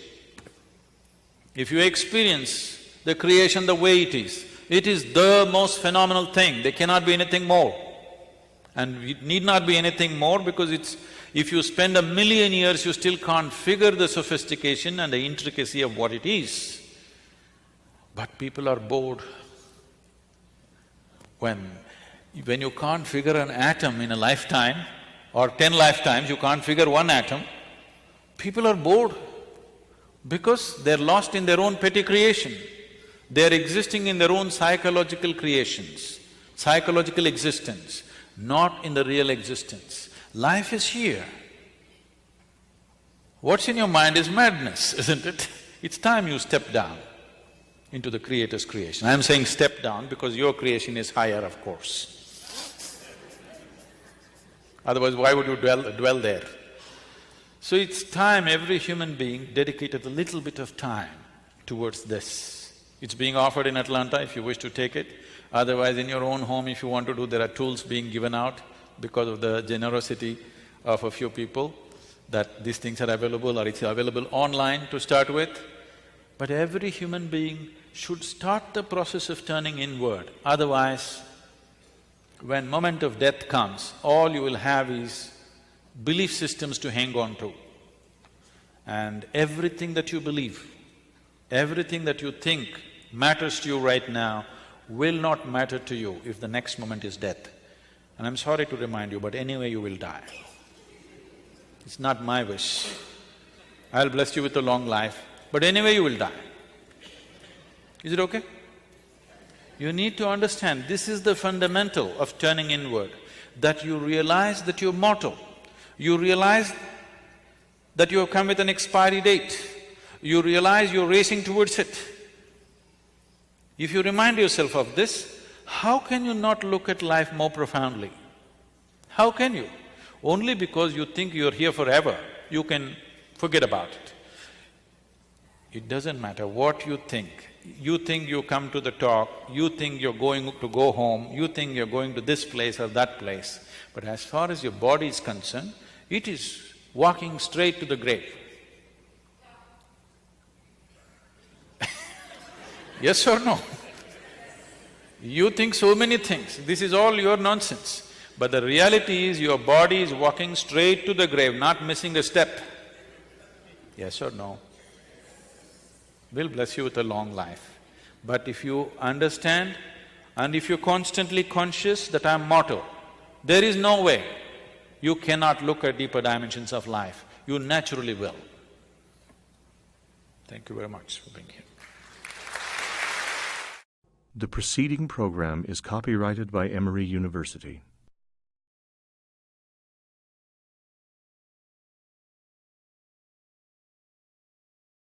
Speaker 2: If you experience the creation the way it is the most phenomenal thing, there cannot be anything more. And it need not be anything more because if you spend 1,000,000 years, you still can't figure the sophistication and the intricacy of what it is. But people are bored. When you can't figure an atom in a lifetime, or 10 lifetimes, you can't figure one atom, people are bored because they're lost in their own petty creation. They're existing in their own psychological creations, psychological existence, not in the real existence. Life is here. What's in your mind is madness, isn't it? It's time you step down into the Creator's creation. I'm saying step down because your creation is higher, of course. Otherwise, why would you dwell there? So it's time every human being dedicated a little bit of time towards this. It's being offered in Atlanta if you wish to take it. Otherwise, in your own home, if you want to do, there are tools being given out because of the generosity of a few people, that these things are available, or it's available online to start with. But every human being should start the process of turning inward. Otherwise, when moment of death comes, all you will have is belief systems to hang on to. And everything that you believe, everything that you think matters to you right now will not matter to you if the next moment is death. And I'm sorry to remind you, but anyway you will die. It's not my wish. I'll bless you with a long life, but anyway you will die. Is it okay? You need to understand, this is the fundamental of turning inward, that you realize that you're mortal. You realize that you have come with an expiry date. You realize you're racing towards it. If you remind yourself of this, how can you not look at life more profoundly? How can you? Only because you think you're here forever, you can forget about it. It doesn't matter what you think. You think you come to the talk, you think you're going to go home, you think you're going to this place or that place. But as far as your body is concerned, it is walking straight to the grave. Yes or no? You think so many things, this is all your nonsense. But the reality is your body is walking straight to the grave, not missing a step. Yes or no? We'll bless you with a long life. But if you understand and if you're constantly conscious that I'm mortal, there is no way you cannot look at deeper dimensions of life. You naturally will. Thank you very much for being here.
Speaker 1: The preceding program is copyrighted by Emory University.